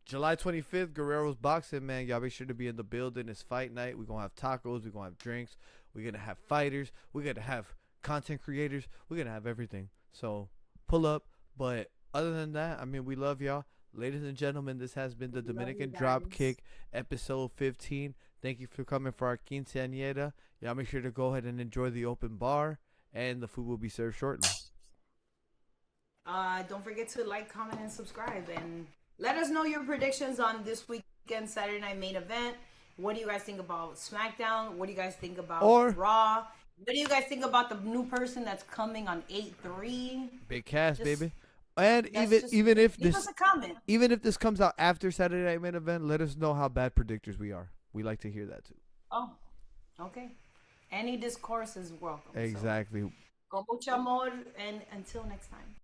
July 25th, Guerrero's Boxing, man. Y'all make sure to be in the building. It's fight night. We're going to have tacos. We're going to have drinks. We're going to have fighters. We're going to have content creators. We're going to have everything. So pull up. But other than that, I mean, we love y'all. Ladies and gentlemen, this has been the Dominican Dropkick episode 15. Thank you for coming for our Quinceañera. Y'all make sure to go ahead and enjoy the open bar. And the food will be served shortly. Don't forget to like, comment, and subscribe. And let us know your predictions on this weekend Saturday night main event. What do you guys think about Smackdown? What do you guys think about Raw? What do you guys think about the new person that's coming on 8/3? Big cast, baby. And even if leave us a comment. Even if this comes out after Saturday night main event, let us know how bad predictors we are. We like to hear that too. Oh, okay. Any discourse is welcome. Exactly. So, con mucho amor, and until next time.